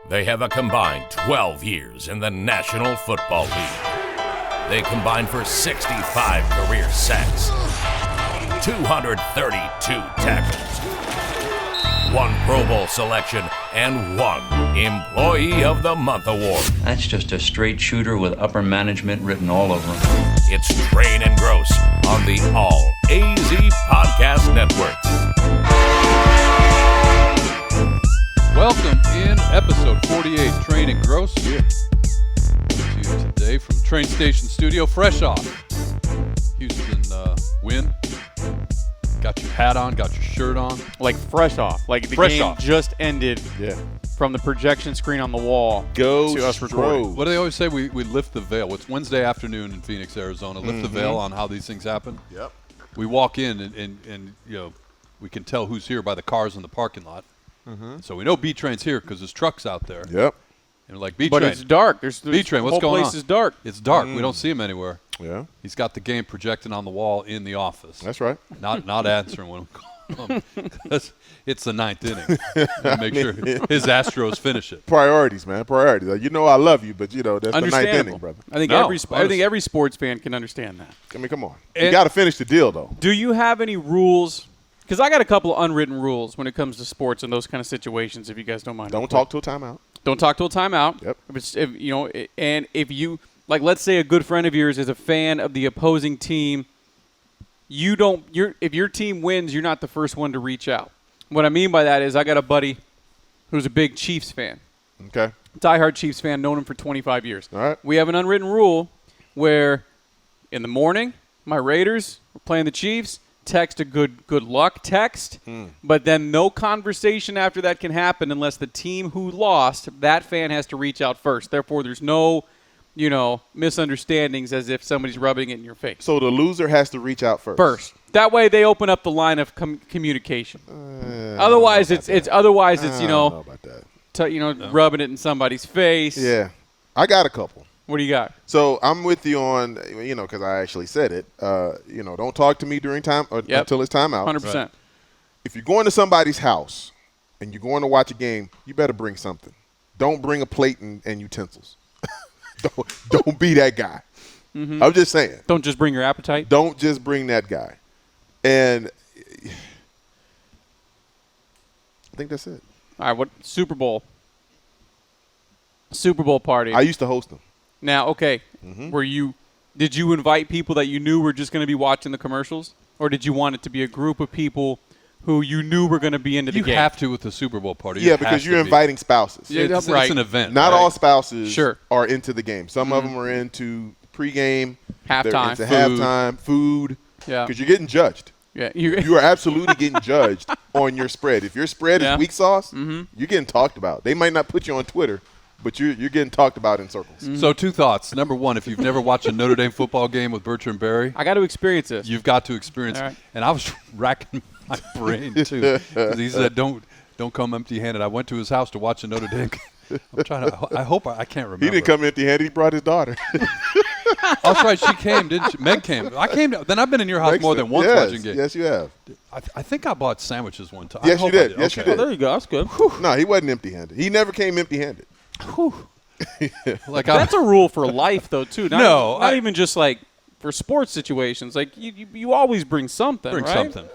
They have a combined 12 years in the National Football League. They combined for 65 career sacks, 232 tackles, 1 Pro Bowl selection, and 1 Employee of the Month award. That's just a straight shooter with upper management written all over him. It's Train and Grose on the All AZ Podcast Network. Welcome in episode 48, Train and Grose here to you today from Train Station Studio, fresh off Houston win. Got your hat on, got your shirt on. Like fresh off. Like the game just ended from the projection screen on the wall to us recording. What do they always say? We lift the veil. It's Wednesday afternoon in Phoenix, Arizona. Lift the veil on how these things happen. Yep. We walk in and you know, we can tell who's here by the cars in the parking lot. So we know B-Train's here because his truck's out there. Yep. And we're like, B-Train. But it's dark. There's B-Train, what's whole going place on? is dark. It's dark. We don't see him anywhere. Yeah. He's got the game projected on the wall in the office. That's right. Not answering when we call him because it's the 9th inning. And make sure his Astros finish it. Priorities, man. Priorities. Like, you know I love you, but, you know, that's the 9th inning, brother. I think every sports fan can understand that. I mean, come on. You got to finish the deal, though. Do you have any rules? Because I got a couple of unwritten rules when it comes to sports and those kind of situations, if you guys don't mind. Don't talk till timeout. Don't talk till timeout. Yep. And if you, like, let's say a good friend of yours is a fan of the opposing team, if your team wins, you're not the first one to reach out. What I mean by that is I got a buddy who's a big Chiefs fan. Okay. Diehard Chiefs fan, known him for 25 years. All right. We have an unwritten rule where in the morning, my Raiders were playing the Chiefs, text a good luck text, but then no conversation after that can happen unless the team who lost, that fan has to reach out first. Therefore, there's no, misunderstandings as if somebody's rubbing it in your face. So the loser has to reach out first. That way they open up the line of communication. Otherwise, it's I don't know about that. rubbing it in somebody's face. Yeah. I got a couple. What do you got? So I'm with you on, because I actually said it. Don't talk to me during time or until it's time out. 100%. Right. If you're going to somebody's house and you're going to watch a game, you better bring something. Don't bring a plate and utensils. don't be that guy. Mm-hmm. I'm just saying. Don't just bring your appetite. Don't just bring that guy. And I think that's it. All right, what Super Bowl party. I used to host them. Now, okay, did you invite people that you knew were just going to be watching the commercials? Or did you want it to be a group of people who you knew were going to be into the game? You have to with the Super Bowl party. Yeah, because you're inviting spouses. Yeah, it's an event. Not all spouses are into the game. Some of them are into pregame, halftime, they're into halftime, food. Yeah. Because you're getting judged. Yeah, you are absolutely getting judged on your spread. If your spread is weak sauce, you're getting talked about. They might not put you on Twitter, but you're getting talked about in circles. Mm-hmm. So 2 thoughts. Number 1, if you've never watched a Notre Dame football game with Bertrand Berry, I got to experience this. You've got to experience it. And I was racking my brain, too, because he said, don't come empty-handed. I went to his house to watch a Notre Dame game. I'm trying to – I hope I can't remember. He didn't come empty-handed. He brought his daughter. Oh, that's right. She came, didn't she? Meg came. I came. Then I've been in your house more than once watching games. Yes, you have. I think I bought sandwiches one time. Yes, you did. Yes, you did. Oh, there you go. That's good. No, he wasn't empty-handed. He never came empty-handed. That's a rule for life, though, too. Not even just like for sports situations. Like you always bring something.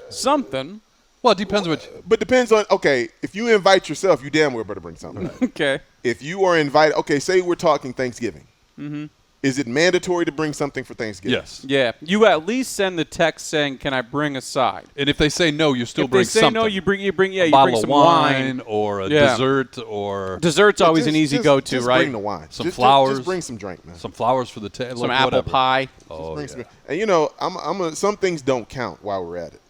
Something. Well, it depends But depends on. Okay, if you invite yourself, you damn well better bring something. Okay. If you are invited, okay, say we're talking Thanksgiving. Mm-hmm. Is it mandatory to bring something for Thanksgiving? Yes. Yeah. You at least send the text saying, "Can I bring a side?" And if they say no, you still bring something. If they say no, you bring a bottle of wine or a dessert or dessert's always an easy go-to, just right? Bring the wine. Some flowers. Just bring some drink, man. Some flowers for the table. Some apple pie. Oh, yeah. And some things don't count while we're at it.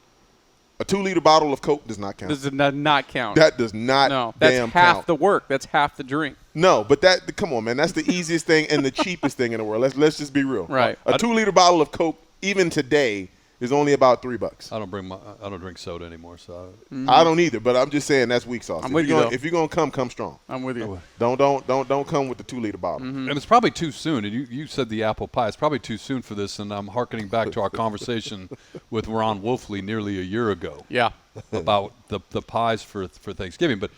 A 2-liter bottle of Coke does not count. Does not count. That does not. No, that's half the work. That's half the drink. No, but come on, man. That's the easiest thing and the cheapest thing in the world. Let's just be real. Right. A 2-liter bottle of Coke, even today, is only about $3. I don't drink soda anymore, so I don't either. But I'm just saying that's weak sauce. I'm with you. If you're gonna come strong. I'm with you. Don't come with the 2-liter bottle. And it's probably too soon. And you said the apple pie. It's probably too soon for this. And I'm hearkening back to our conversation with Ron Wolfley nearly a year ago. Yeah. About the pies for Thanksgiving. But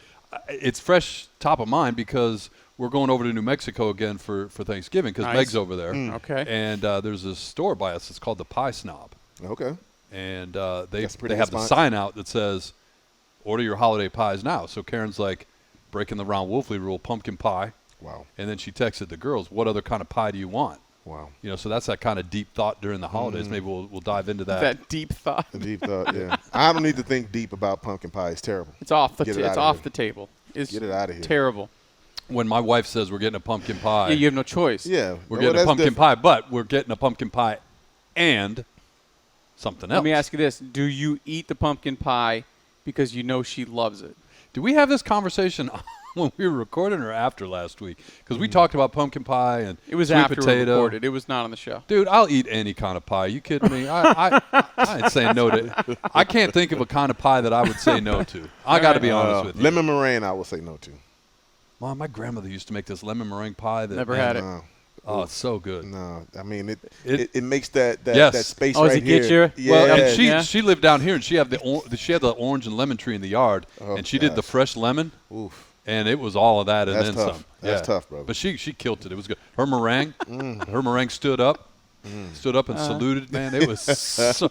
it's fresh top of mind because we're going over to New Mexico again for Thanksgiving because Meg's over there. Okay. And there's a store by us. It's called the Pie Snob. Okay. And they pretty have the response. sign out that says, order your holiday pies now. So Karen's like breaking the Ron Wolfley rule, pumpkin pie. Wow. And then she texted the girls, what other kind of pie do you want? Wow. You know, so that's that kind of deep thought during the holidays. Maybe we'll dive into that. That deep thought. Deep thought, yeah. I don't need to think deep about pumpkin pie. It's terrible. It's off the Get it it's outta off here. the table. It's Get it out of here. terrible. When my wife says we're getting a pumpkin pie, Yeah, you have no choice. Yeah. we're well, getting a that's pumpkin different. pie, but we're getting a pumpkin pie and something else. Let me ask you this: do you eat the pumpkin pie because you know she loves it? Did we have this conversation when we were recording or after last week? Because we talked about pumpkin pie and It was sweet after potato. we recorded. It was not on the show. Dude, I'll eat any kind of pie. You kidding me? I ain't saying no to. I can't think of a kind of pie that I would say no to. I got to be honest with you. Lemon meringue, I will say no to. Mom, my grandmother used to make this lemon meringue pie. That, Never had it. No. Oh, it's so good. No. I mean, It- it makes that Yes. space Oh, does right it get here. you? Well, Yeah. and she Yeah. she lived down here, and she had the orange and lemon tree in the yard, Oh, and she did the gosh. fresh lemon, Oof. and it was all of that and That's then tough. some. That's Yeah. tough, brother. But she killed it. It was good. Her meringue stood up and saluted. Man, it was so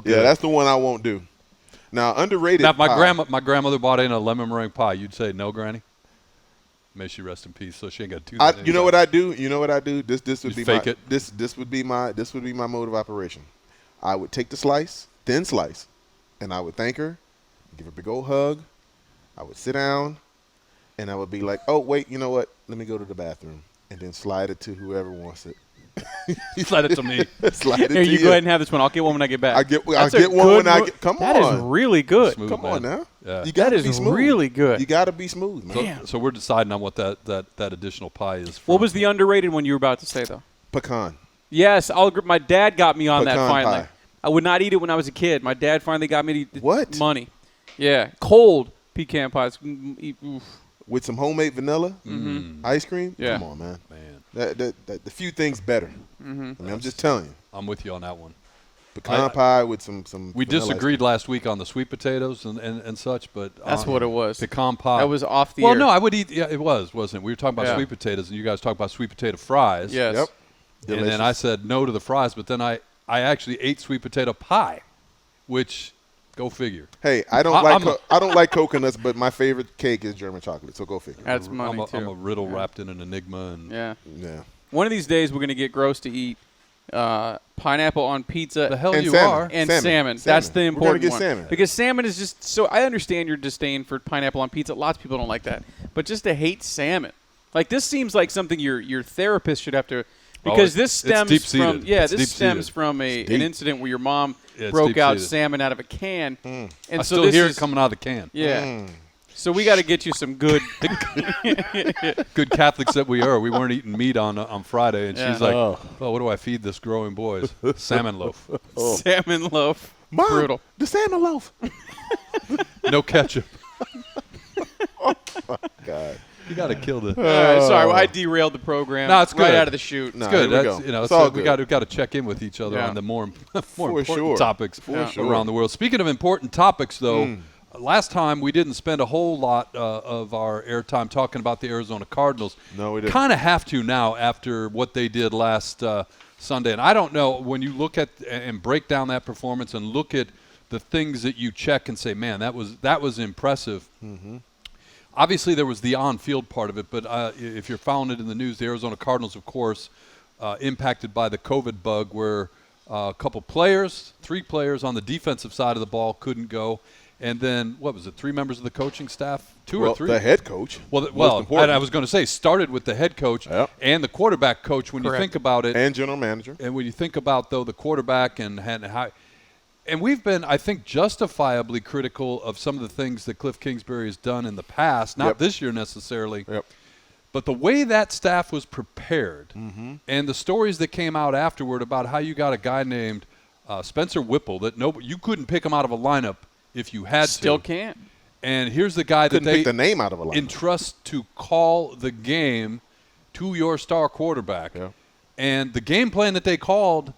good. Yeah, that's the one I won't do. Now, underrated Now, if pie. my grandmother bought in a lemon meringue pie, you'd say no, Granny. May she rest in peace. So she ain't got to do that. You know what I do? You know what I do? This would You be fake my it. this would be my mode of operation. I would take the thin slice, and I would thank her, give her a big old hug. I would sit down, and I would be like, "Oh wait, you know what? Let me go to the bathroom," and then slide it to whoever wants it. Slide it to me. Slide it Here, to you go ahead and have this one. I'll get one when I get back. I'll That's a get one good when I mo- get. Come That on, is really good. Smooth, come man. on now. Yeah. You gotta That be is smooth. really good. You gotta be smooth, man. So we're deciding on what that additional pie is. From. What was the underrated one you were about to say, though? Pecan. Yes, my dad got me on that Pecan finally. pie. I would not eat it when I was a kid. My dad finally got me to What? money. Yeah, cold pecan pies. Oof. With some homemade vanilla ice cream. Yeah. Come on, man. Man, The few things better. I mean, I'm just telling you. I'm with you on that one. Pecan pie with some. We vanilla ice disagreed last week on the sweet potatoes and such, but That's what it was. pecan pie. That was off the well, air. no, I would eat. Yeah, it wasn't it? We were talking about Yeah. sweet potatoes, and you guys talked about sweet potato fries. Yes. Yep. And then Delicious. I said no to the fries, but then I actually ate sweet potato pie, which go figure. Hey, I don't I don't like coconuts, but my favorite cake is German chocolate. So go figure. That's money, I'm too. a riddle wrapped in an enigma, and Yeah. Yeah. One of these days, we're going to get Grose to eat pineapple on pizza the hell And you salmon. are. and Salmon. salmon. That's the We're gonna important get one. salmon. Because salmon is just so. I understand your disdain for pineapple on pizza. Lots of people don't like that, but just to hate salmon, like this seems like something your therapist should have to. Because this stems from this stems from an incident where your mom Yeah, it's broke out deep-seated. salmon out of a can, and I so still this hear is it coming out of the can. Yeah. So we got to get you some good. Good Catholics that we are. We weren't eating meat on Friday, and Yeah. she's like, "Oh, what do I feed this growing boys? Salmon loaf, salmon loaf. Mom, Brutal. the salmon loaf. no ketchup." God. You got to kill the. Sorry, well, I derailed the program. No, it's right good. out of the chute. No. It's good. here we That's, go. you know, It's all we good. got to check in with each other Yeah. on the more For important sure. topics For sure. around the world. Speaking of important topics, though, last time we didn't spend a whole lot of our airtime talking about the Arizona Cardinals. No, we didn't. Kind of have to now after what they did last Sunday. And I don't know, when you look at and break down that performance and look at the things that you check and say, man, that was impressive. Mm-hmm. Obviously, there was the on-field part of it, but if you're following it in the news, the Arizona Cardinals, of course, impacted by the COVID bug where a couple players, 3 players on the defensive side of the ball couldn't go. And then, 3 members of the coaching staff? 2 or 3? The head coach. Well, Most important. I was going to say, started with the head coach Yep. and the quarterback coach when Correct. you think about it. And general manager. And when you think about, though, the quarterback and how – and we've been, I think, justifiably critical of some of the things that Cliff Kingsbury has done in the past, not Yep. this year necessarily, Yep. but the way that staff was prepared and the stories that came out afterward about how you got a guy named Spencer Whipple that you couldn't pick him out of a lineup if you had Still to. can't. And here's the guy Couldn't that they pick the name out of a line. entrust to call the game to your star quarterback. Yeah. And the game plan that they called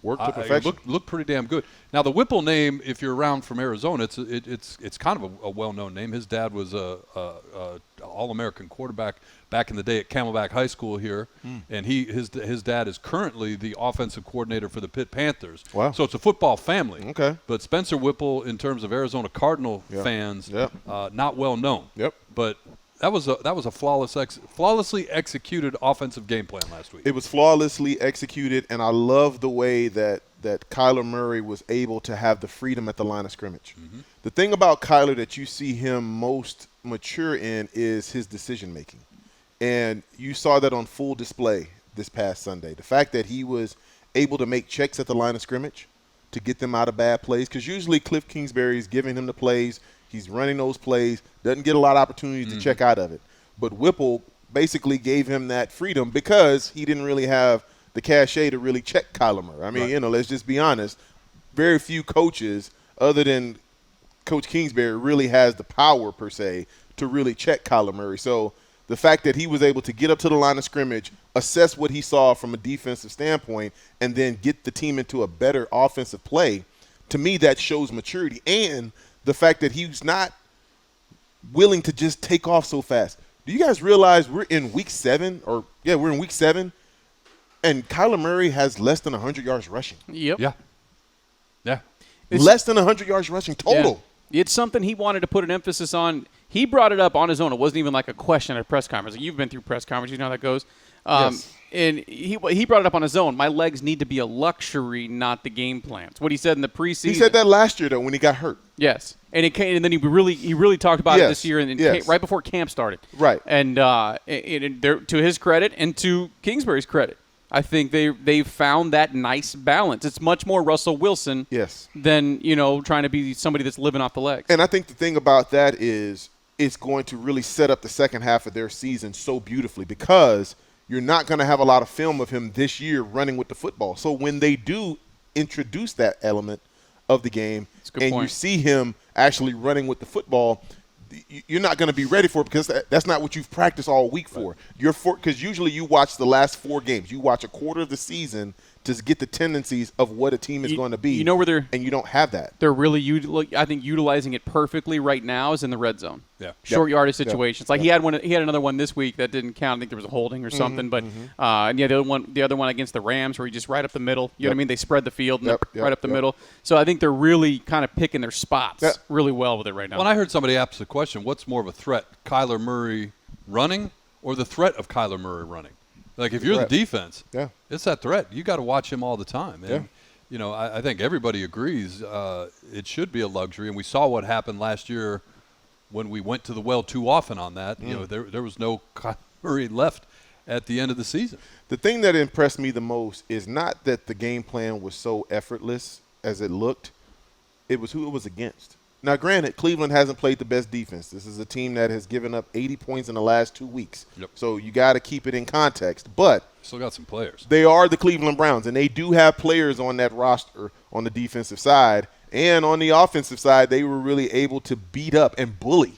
Worked to perfection. Looked pretty damn good. Now the Whipple name, if you're around from Arizona, it's kind of a well-known name. His dad was a All-American quarterback back in the day at Camelback High School here, and his dad is currently the offensive coordinator for the Pitt Panthers. Wow! So it's a football family. Okay. But Spencer Whipple, in terms of Arizona Cardinal fans, not well known. Yep. But that was a flawlessly executed offensive game plan last week. It was flawlessly executed, and I love the way that Kyler Murray was able to have the freedom at the line of scrimmage. Mm-hmm. The thing about Kyler that you see him most mature in is his decision-making. And you saw that on full display this past Sunday. The fact that he was able to make checks at the line of scrimmage to get them out of bad plays, because usually Cliff Kingsbury is giving him the plays. He's running those plays, doesn't get a lot of opportunities to check out of it. But Whipple basically gave him that freedom because he didn't really have the cachet to really check Kyler Murray. I mean, let's just be honest. Very few coaches other than Coach Kingsbury really has the power, per se, to really check Kyler Murray. So the fact that he was able to get up to the line of scrimmage, assess what he saw from a defensive standpoint, and then get the team into a better offensive play, to me that shows maturity. And the fact that he's not willing to just take off so fast. Do you guys realize we're in week 7? We're in week 7, and Kyler Murray has less than 100 yards rushing. Yep. Yeah. Less than 100 yards rushing total. Yeah. It's something he wanted to put an emphasis on. He brought it up on his own. It wasn't even like a question at a press conference. You've been through press conferences. You know how that goes. Yes. And he brought it up on his own. My legs need to be a luxury, not the game plans. What he said in the preseason. He said that last year, though, when he got hurt. Yes. And then he really talked about it this year, and right before camp started. Right. And to his credit and to Kingsbury's credit, I think they've found that nice balance. It's much more Russell Wilson than trying to be somebody that's living off the legs. And I think the thing about that is it's going to really set up the second half of their season so beautifully, because you're not going to have a lot of film of him this year running with the football. So when they do introduce that element of the game and you see him actually running with the football, you're not going to be ready for it, because that's not what you've practiced all week for. Because usually you watch the last 4 games. You watch a quarter of the season to get the tendencies of what a team is going to be. And you don't have that. They're really, I think, utilizing it perfectly right now is in the red zone. Yeah. Short yardage situations. Like he had another one this week that didn't count. I think there was a holding or something. But the other one against the Rams where he just right up the middle. You know what I mean? They spread the field right up the middle. So I think they're really kind of picking their spots really well with it right now. When I heard somebody ask the question, what's more of a threat, Kyler Murray running or the threat of Kyler Murray running? Like, if you're the defense, it's that threat. You got to watch him all the time. And, I think everybody agrees it should be a luxury. And we saw what happened last year when we went to the well too often on that. There was no Kyler Murray left at the end of the season. The thing that impressed me the most is not that the game plan was so effortless as it looked. It was who it was against. Now, granted, Cleveland hasn't played the best defense. This is a team that has given up 80 points in the last 2 weeks. Yep. So you got to keep it in context. But still got some players. They are the Cleveland Browns, and they do have players on that roster on the defensive side. And on the offensive side, they were really able to beat up and bully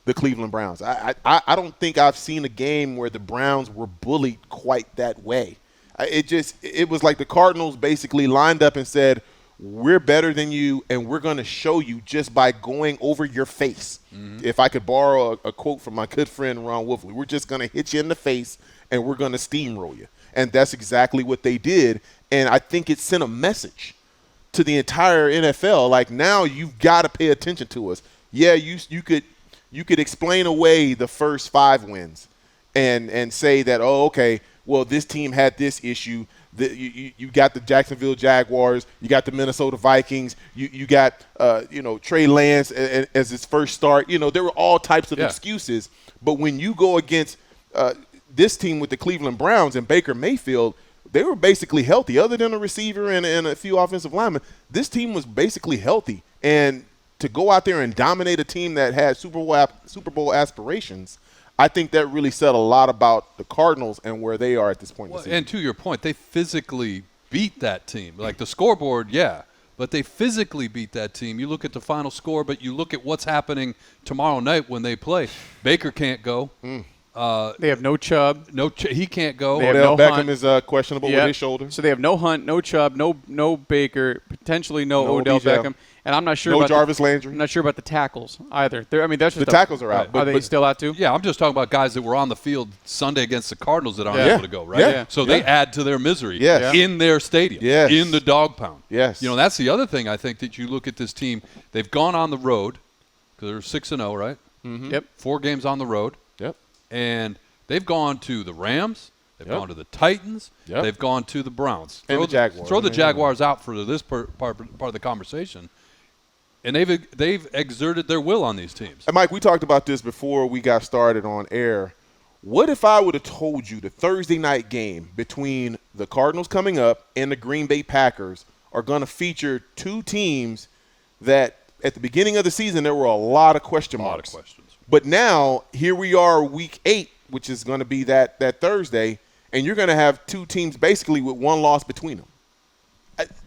the Cleveland Browns. I don't think I've seen a game where the Browns were bullied quite that way. It was like the Cardinals basically lined up and said, we're better than you, and we're going to show you just by going over your face. Mm-hmm. If I could borrow a quote from my good friend Ron Wolfley, we're just going to hit you in the face, and we're going to steamroll you. And that's exactly what they did. And I think it sent a message to the entire NFL. Like, now you've got to pay attention to us. Yeah, you could explain away the first 5 wins and say that, oh, okay, well, this team had this issue. You got the Jacksonville Jaguars, you got the Minnesota Vikings, you got Trey Lance as his first start. There were all types of excuses. But when you go against this team with the Cleveland Browns and Baker Mayfield, they were basically healthy. Other than a receiver and a few offensive linemen, this team was basically healthy. And to go out there and dominate a team that had Super Bowl aspirations, I think that really said a lot about the Cardinals and where they are at this point in the season. And to your point, they physically beat that team. Like the scoreboard, but they physically beat that team. You look at the final score, but you look at what's happening tomorrow night when they play. Baker can't go. They have no Chubb. He can't go. They have Odell no Beckham Hunt. is questionable Yep. with his shoulder. So they have no Hunt, no Chubb, no Baker, potentially no Odell Bijan. Beckham, and I'm not sure No about Jarvis Landry. I'm not sure about the tackles either. That's just The tackles are out. Are they still out too? Yeah, I'm just talking about guys that were on the field Sunday against the Cardinals that aren't Yeah. able to go, right? Yeah. So they add to their misery Yes. in their stadium, Yes. in the dog pound. Yes. That's the other thing I think that you look at this team. They've gone on the road because they're 6-0, right? Mm-hmm. Yep. 4 games on the road. Yep. And they've gone to the Rams. They've Yep. gone to the Titans. Yep. They've gone to the Browns. And the Jaguars. Throw the Jaguars out for this part of the conversation. And they've exerted their will on these teams. And Mike, we talked about this before we got started on air. What if I would have told you the Thursday night game between the Cardinals coming up and the Green Bay Packers are going to feature 2 teams that at the beginning of the season there were a lot of question marks. A lot of questions. But now here we are week 8, which is going to be that Thursday, and you're going to have 2 teams basically with 1 loss between them.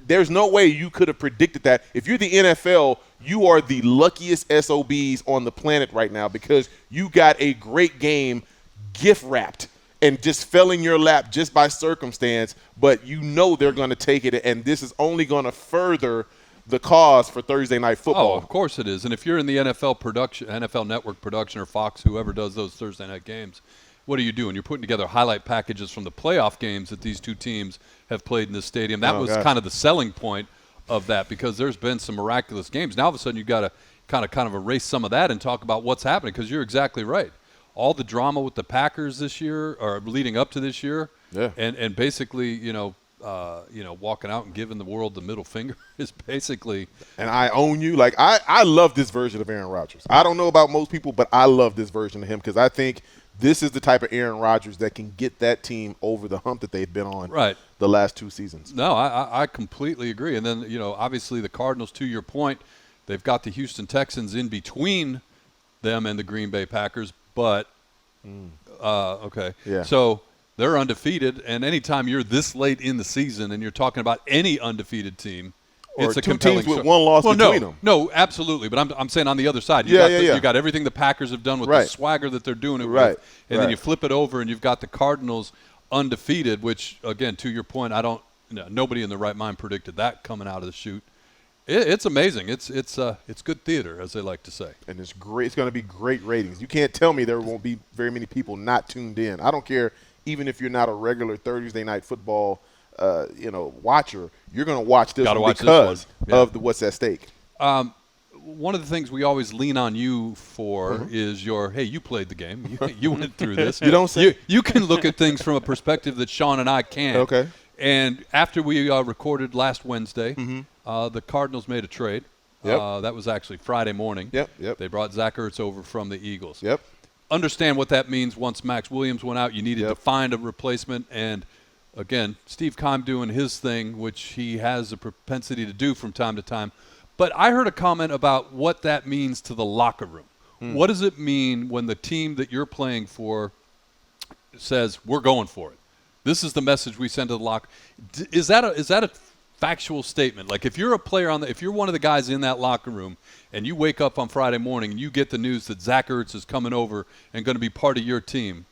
There's no way you could have predicted that. If you're the NFL, you are the luckiest SOBs on the planet right now because you got a great game gift wrapped and just fell in your lap just by circumstance, but you know they're going to take it, and this is only going to further the cause for Thursday Night Football. Oh, of course it is. And if you're in the NFL production, NFL Network production, or Fox, whoever does those Thursday night games, what are you doing? You're putting together highlight packages from the playoff games that these 2 teams have played in this stadium. That was kind of the selling point of that because there's been some miraculous games. Now all of a sudden you've got to kind of erase some of that and talk about what's happening because you're exactly right. All the drama with the Packers this year or leading up to this year, and basically walking out and giving the world the middle finger is basically. And I own you. Like I love this version of Aaron Rodgers. I don't know about most people, but I love this version of him because I think this is the type of Aaron Rodgers that can get that team over the hump that they've been on the last 2 seasons. No, I completely agree. And then, obviously the Cardinals, to your point, they've got the Houston Texans in between them and the Green Bay Packers. But, okay. Yeah. So they're undefeated. And anytime you're this late in the season and you're talking about any undefeated team, Or it's a 2 compelling teams with story. 1 loss between them. No, absolutely. But I'm saying on the other side, you got everything the Packers have done with the swagger that they're doing it with, and then you flip it over and you've got the Cardinals undefeated. Which, again, to your point, nobody in their right mind predicted that coming out of the chute. It's amazing. It's good theater, as they like to say. And it's great. It's going to be great ratings. You can't tell me there won't be very many people not tuned in. I don't care, even if you're not a regular Thursday Night Football watcher, you're going to watch this one because of what's at stake. One of the things we always lean on you for is you played the game. You went through this. You don't say. You can look at things from a perspective that Sean and I can't. Okay. And after we recorded last Wednesday, the Cardinals made a trade. Yep. That was actually Friday morning. Yep. They brought Zach Ertz over from the Eagles. Yep. Understand what that means once Max Williams went out. You needed to find a replacement. And, again, Steve Keim doing his thing, which he has a propensity to do from time to time. But I heard a comment about what that means to the locker room. What does it mean when the team that you're playing for says, we're going for it? This is the message we send to the locker. Is that a factual statement? Like if you're a player if you're one of the guys in that locker room and you wake up on Friday morning and you get the news that Zach Ertz is coming over and going to be part of your team,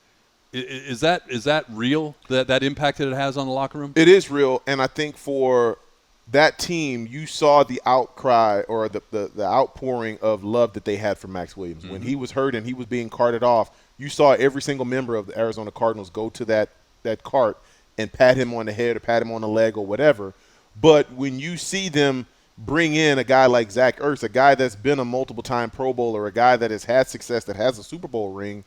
is that real? That impact that it has on the locker room? It is real, and I think for that team, you saw the outcry or the outpouring of love that they had for Max Williams. When he was hurt and he was being carted off, you saw every single member of the Arizona Cardinals go to that cart and pat him on the head or pat him on the leg or whatever. But when you see them bring in a guy like Zach Ertz, a guy that's been a multiple-time Pro Bowler, a guy that has had success, that has a Super Bowl ring,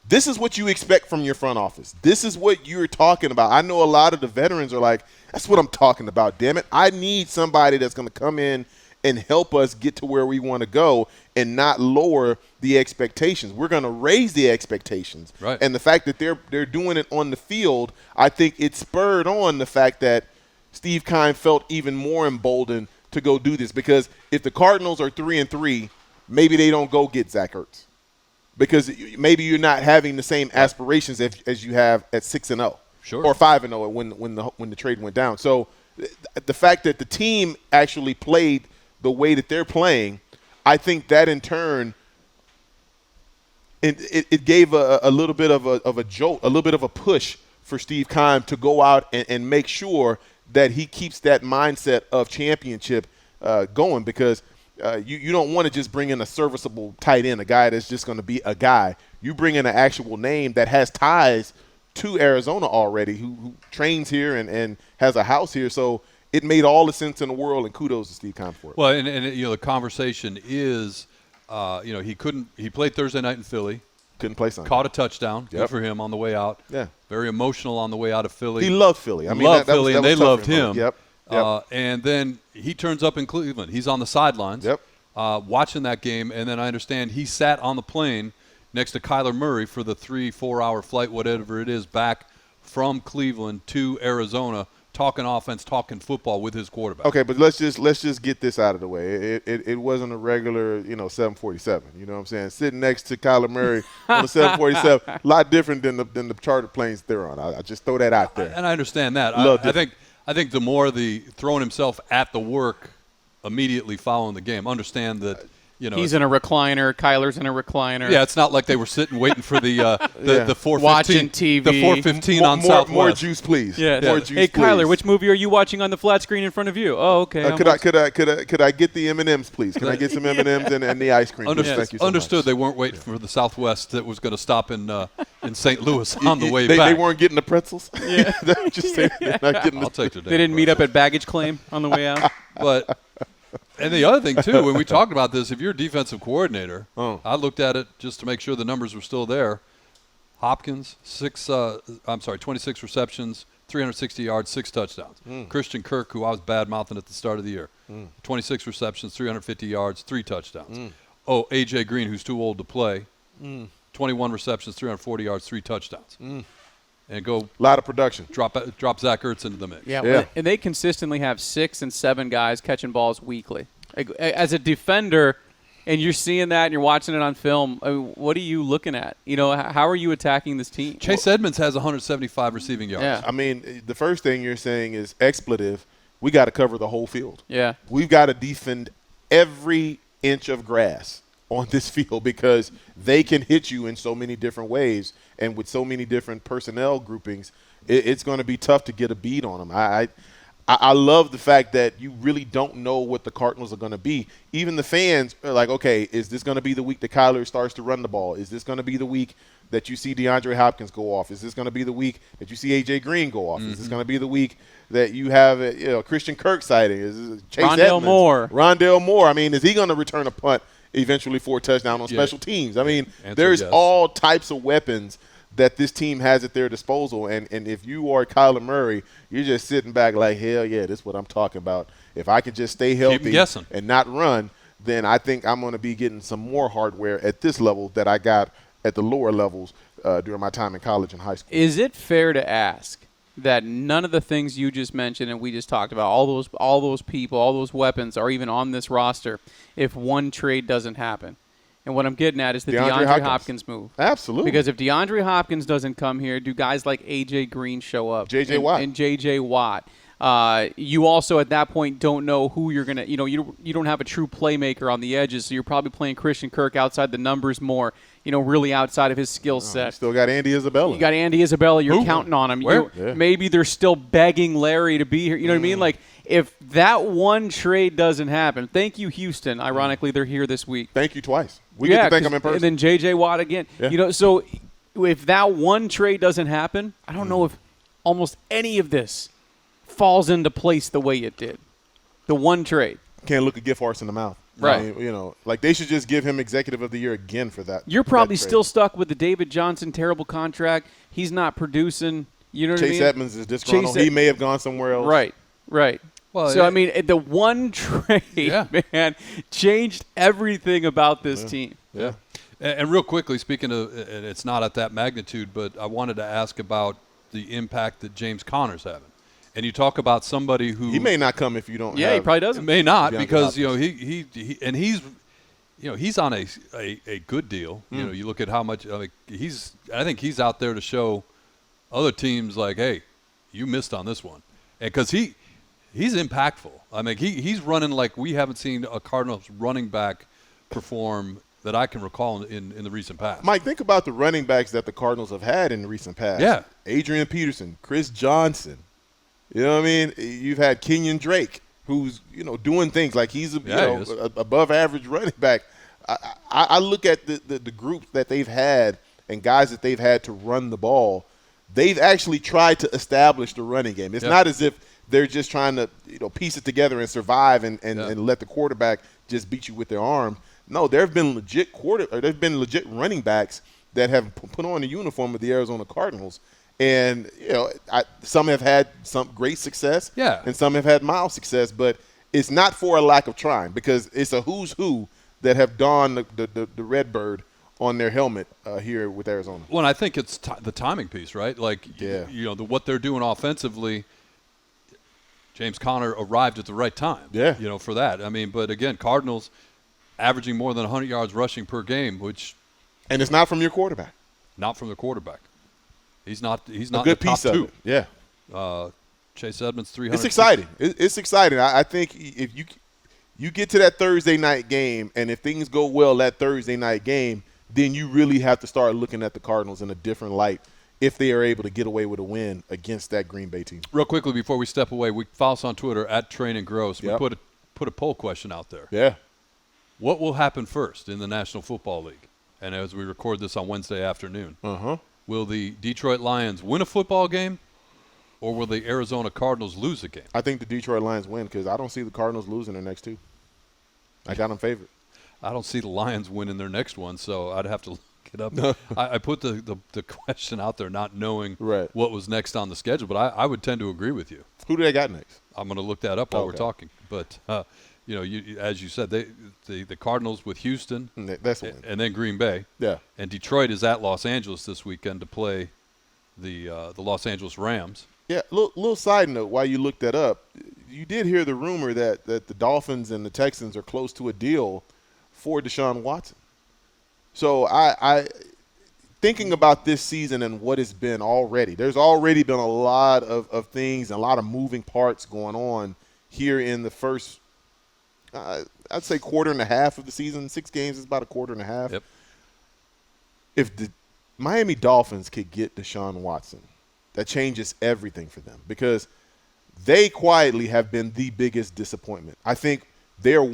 this is what you expect from your front office. This is what you're talking about. I know a lot of the veterans are like, that's what I'm talking about, damn it. I need somebody that's going to come in and help us get to where we want to go and not lower the expectations. We're going to raise the expectations. Right. And the fact that they're doing it on the field, I think it spurred on the fact that Steve Keim felt even more emboldened to go do this, because if the Cardinals are 3-3, maybe they don't go get Zach Ertz, because maybe you're not having the same aspirations as you have at 6-0, sure, or 5-0 when the trade went down. So the fact that the team actually played the way that they're playing, I think that in turn it gave a little bit of a jolt, a little bit of a push for Steve Keim to go out and make sure that he keeps that mindset of championship going, because you don't want to just bring in a serviceable tight end, a guy that's just going to be a guy. You bring in an actual name that has ties to Arizona already, who trains here and has a house here. So it made all the sense in the world, and kudos to Steve Keim for it. Well, and the conversation is, he played Thursday night in Philly. Couldn't play Sunday. Caught a touchdown. Yep. Good for him on the way out. Yeah. Very emotional on the way out of Philly. He loved Philly. I mean, loved that Philly, was and they tough loved for him. Yep. And then he turns up in Cleveland. He's on the sidelines. Yep. Watching that game, and then I understand he sat on the plane next to Kyler Murray for the 3-4 hour flight, whatever it is, back from Cleveland to Arizona, talking offense, talking football with his quarterback. Okay, but let's just get this out of the way. It wasn't a regular 747. You know what I'm saying? Sitting next to Kyler Murray on the 747, a lot different than the chartered planes they're on. I just throw that out there. And I understand that. I think the more the throwing himself at the work immediately following the game. Understand that he's in a recliner. Kyler's in a recliner. Yeah, it's not like they were sitting waiting for the 4:15 watching TV. The 4:15 on Southwest. More juice, please. Yeah. More juice, hey, please. Kyler, which movie are you watching on the flat screen in front of you? Oh, okay. Could I get the M&Ms, please? Can I get some M&Ms and the ice cream? Thank you so Understood. much. They weren't waiting for the Southwest that was going to stop in St. Louis on the way back. They weren't getting the pretzels. Yeah. Just saying, they're not getting I'll take their They didn't meet up at baggage claim on the way out. But and the other thing too, when we talked about this, if you're a defensive coordinator, I looked at it just to make sure the numbers were still there. Hopkins, 26 receptions, 360 yards, 6 touchdowns. Christian Kirk, who I was bad-mouthing at the start of the year, 26 receptions, 350 yards, 3 touchdowns. A.J. Green, who's too old to play, 21 receptions, 340 yards, 3 touchdowns. And go a lot of production. Drop Zach Ertz into the mix. Yeah. And they consistently have 6 and 7 guys catching balls weekly. As a defender, and you're seeing that and you're watching it on film, what are you looking at? How are you attacking this team? Chase Edmonds has 175 receiving yards. Yeah. I mean, the first thing you're saying is expletive. We got to cover the whole field. Yeah. We've got to defend every inch of grass on this field, because they can hit you in so many different ways, and with so many different personnel groupings, it's going to be tough to get a beat on them. I love the fact that you really don't know what the Cardinals are going to be. Even the fans are like, okay, is this going to be the week that Kyler starts to run the ball? Is this going to be the week that you see DeAndre Hopkins go off? Is this going to be the week that you see A.J. Green go off? Is this going to be the week that you have Christian Kirk sighting? Is Chase Edmonds? Rondale Moore. I mean, is he going to return a punt eventually for a touchdown on special teams? I mean, there's all types of weapons that this team has at their disposal. And if you are Kyler Murray, you're just sitting back like, hell yeah, this is what I'm talking about. If I can just stay healthy and not run, then I think I'm going to be getting some more hardware at this level that I got at the lower levels during my time in college and high school. Is it fair to ask that none of the things you just mentioned and we just talked about, all those people, all those weapons are even on this roster if one trade doesn't happen? And what I'm getting at is the DeAndre Hopkins move. Absolutely. Because if DeAndre Hopkins doesn't come here, do guys like A.J. Green show up? J.J. Watt. And J.J. Watt. You also at that point don't know who you're going to, you don't have a true playmaker on the edges, so you're probably playing Christian Kirk outside the numbers more, really outside of his skill set. You still got Andy Isabella. You got Andy Isabella. You're counting on him. Where? Maybe they're still begging Larry to be here. You know what I mean? Like, if that one trade doesn't happen, thank you, Houston. Ironically, they're here this week. Thank you twice. We get to thank them in person. And then J.J. Watt again. Yeah. So if that one trade doesn't happen, I don't know if almost any of this falls into place the way it did. The one trade. Can't look a gift horse in the mouth. Right. I mean, like they should just give him Executive of the Year again for that. You're probably still stuck with the David Johnson terrible contract. He's not producing. You know what I mean? Chase Edmonds is disgruntled. He may have gone somewhere else. Right. Well, so, I mean, the one trade, man, changed everything about this team. Yeah. And real quickly, speaking of, and it's not at that magnitude, but I wanted to ask about the impact that James Conner's having. And you talk about somebody who he may not come if you don't. Yeah, he probably doesn't. May not because he's on a good deal. You look at how much I think he's out there to show other teams like, hey, you missed on this one, because he's impactful. I mean, he's running like we haven't seen a Cardinals running back perform that I can recall in the recent past. Mike, think about the running backs that the Cardinals have had in the recent past. Yeah. Adrian Peterson, Chris Johnson. You know what I mean? You've had Kenyon Drake, who's, doing things like he's a above average running back. I look at the group that they've had and guys that they've had to run the ball. They've actually tried to establish the running game. It's not as if they're just trying to piece it together and survive and let the quarterback just beat you with their arm. No, there have been legit running backs that have put on the uniform of the Arizona Cardinals. And, some have had some great success and some have had mild success, but it's not for a lack of trying because it's a who's who that have donned the red bird on their helmet here with Arizona. Well, and I think it's the timing piece, right? Like, what they're doing offensively, James Conner arrived at the right time, for that. I mean, but again, Cardinals averaging more than 100 yards rushing per game, and it's not from your quarterback. Not from the quarterback. He's not a good in the piece top of two. it. Yeah. Chase Edmonds, 300. It's exciting. It's exciting. I think if you get to that Thursday night game, and if things go well that Thursday night game, then you really have to start looking at the Cardinals in a different light if they are able to get away with a win against that Green Bay team. Real quickly before we step away, follow us on Twitter at Training Grose. We put a poll question out there. Yeah. What will happen first in the National Football League? And as we record this on Wednesday afternoon, will the Detroit Lions win a football game, or will the Arizona Cardinals lose a game? I think the Detroit Lions win because I don't see the Cardinals losing their next two. I got them favored. I don't see the Lions winning their next one, so I'd have to look it up. I put the question out there not knowing what was next on the schedule, but I would tend to agree with you. Who do they got next? I'm going to look that up while we're talking. But, as you said, the Cardinals with Houston that's a win. And then Green Bay. Yeah. And Detroit is at Los Angeles this weekend to play the Los Angeles Rams. Yeah, little side note, while you looked that up, you did hear the rumor that the Dolphins and the Texans are close to a deal for Deshaun Watson. So I thinking about this season and what it's been already, there's already been a lot of things and a lot of moving parts going on here in the first, I'd say quarter and a half of the season. 6 games is about a quarter and a half. Yep. If the Miami Dolphins could get Deshaun Watson, that changes everything for them because they quietly have been the biggest disappointment. I think they're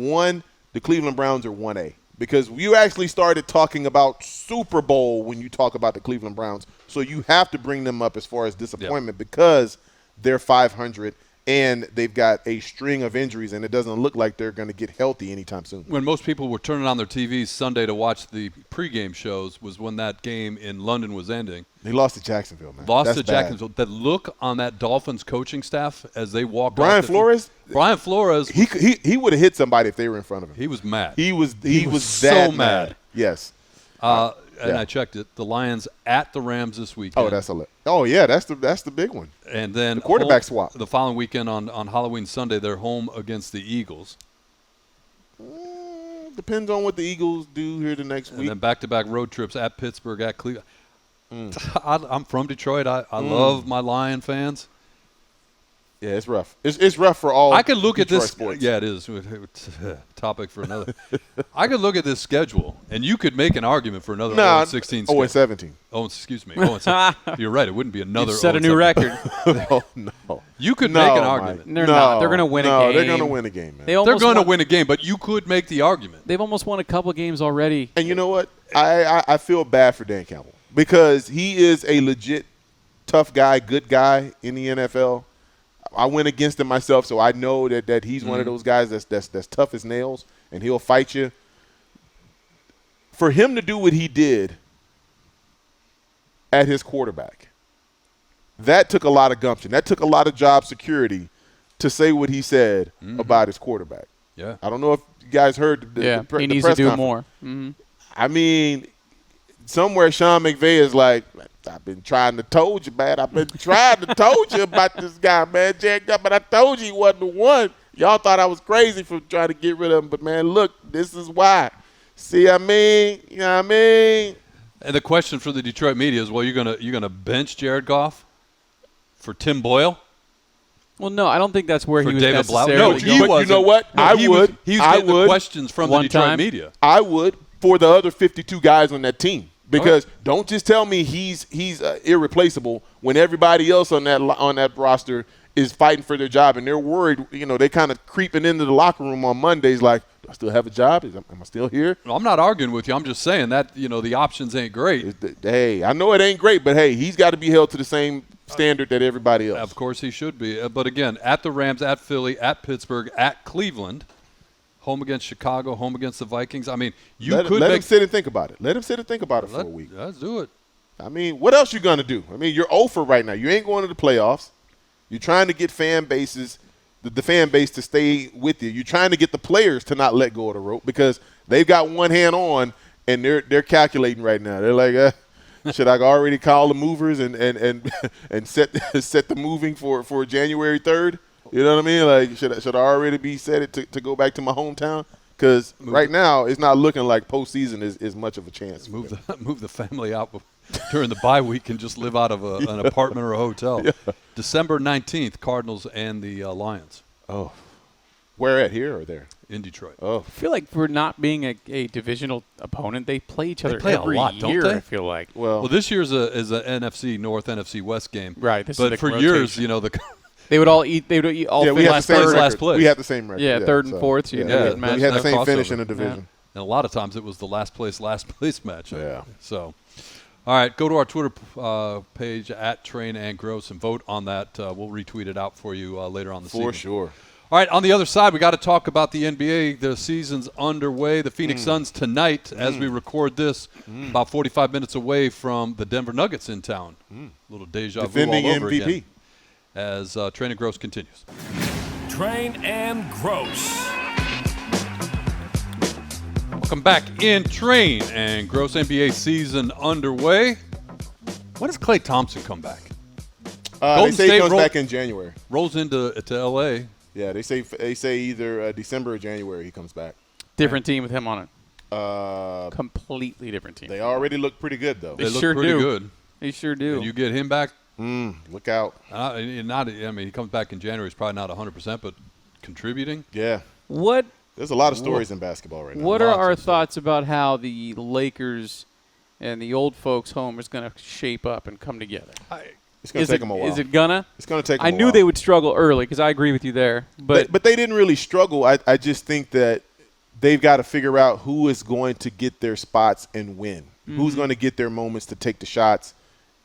the Cleveland Browns are 1A because you actually started talking about Super Bowl when you talk about the Cleveland Browns. So you have to bring them up as far as disappointment because they're 500 and they've got a string of injuries and it doesn't look like they're going to get healthy anytime soon. When most people were turning on their TVs Sunday to watch the pregame shows was when that game in London was ending. They lost to Jacksonville, man. That's Jacksonville. The look on that Dolphins coaching staff as they walked Brian Flores, he would have hit somebody if they were in front of him. He was mad. He was so that mad. Yes. And I checked it. The Lions at the Rams this weekend. That's the big one. And then the quarterback swap. The following weekend on Halloween Sunday, they're home against the Eagles. Depends on what the Eagles do here the next week. And then back-to-back road trips at Pittsburgh, at Cleveland. I'm from Detroit. I love my Lion fans. Yeah, it's rough. It's rough for all. I could look Detroit at this. Sports. Yeah, it is. It's a topic for another. I could look at this schedule, and you could make an argument for another 0-16 schedule. 0-17. Oh, excuse me. 0-17. You're right. It wouldn't be another. You set a new record. No. You could make an argument. They're not. They're going to win a game. They're going to win a game, man. They're going to win a game, but you could make the argument. They've almost won a couple games already. And you know what? I feel bad for Dan Campbell because he is a legit tough guy, good guy in the NFL. I went against him myself, so I know that he's one of those guys that's tough as nails, and he'll fight you. For him to do what he did at his quarterback, that took a lot of gumption. That took a lot of job security to say what he said about his quarterback. Yeah, I don't know if you guys heard the he press needs to do conference. more. Mm-hmm. I mean, somewhere Sean McVay is like, I've been trying to told you, man. I've been trying to told you about this guy, man. Jacked up, but I told you he wasn't the one. Y'all thought I was crazy for trying to get rid of him, but, man, look, this is why. See what I mean? You know what I mean? And the question for the Detroit media is, well, you're gonna bench Jared Goff for Tim Boyle? Well, no, I don't think that's where for he was David necessarily going. You know what? No, I he would. was I getting would. the questions from the Detroit time. media. I would, for the other 52 guys on that team. Because don't just tell me he's irreplaceable when everybody else on that roster is fighting for their job and they're worried. You know, they kind of creeping into the locker room on Mondays like, do I still have a job? Am I still here? Well, I'm not arguing with you. I'm just saying that, you know, the options ain't great. Hey, I know it ain't great, but, hey, he's got to be held to the same standard that everybody else. Of course he should be. But, again, at the Rams, at Philly, at Pittsburgh, at Cleveland, home against Chicago, home against the Vikings. I mean, let him sit and think about it. Let him sit and think about it for a week. Let's do it. I mean, what else you going to do? I mean, you're 0 for right now. You ain't going to the playoffs. You're trying to get fan bases, the fan base to stay with you. You're trying to get the players to not let go of the rope because they've got one hand on and they're calculating right now. They're like, should I already call the movers and set the moving for January 3rd? You know what I mean? Like, should I already be set to go back to my hometown? Because right now it's not looking like postseason is much of a chance. Move the family out during the bye week and just live out of an apartment or a hotel. Yeah. December 19th, Cardinals and the Lions. Oh. Where at, here or there? In Detroit. Oh. I feel like for not being a divisional opponent, they play each other every a lot, year, don't they? I feel like. Well, this year's is a NFC North, NFC West game. Right. But for years, you know, they would all eat. They would eat all. Yeah, we had the same record. Last place. We had the same record. Yeah, third and fourth. We had the same finish in the division. Yeah. And a lot of times it was the last place matchup. Yeah. So, all right, go to our Twitter page at Train and Grose and vote on that. We'll retweet it out for you later on this evening. For sure. All right, on the other side, we got to talk about the NBA. The season's underway. The Phoenix Suns tonight, as we record this, about 45 minutes away from the Denver Nuggets in town. A little deja vu Defending all over MVP. again. As Train and Grose continues. Train and Grose. Welcome back in Train and Grose. NBA season underway. When does Klay Thompson come back? They say he comes back in January. Rolls into L.A. Yeah, they say either December or January he comes back. Different team with him on it. Completely different team. They already look pretty good, though. They look sure pretty do. good. They sure do. And you get him back. Look out. He comes back in January. He's probably not 100%, but contributing. Yeah. There's a lot of stories in basketball right now. What are our thoughts about how the Lakers and the old folks' home is going to shape up and come together? It's going to take them a while. Is it gonna? It's going to take them a while. I knew they would struggle early because I agree with you there. But they didn't really struggle. I just think that they've got to figure out who is going to get their spots and win. Who's going to get their moments to take the shots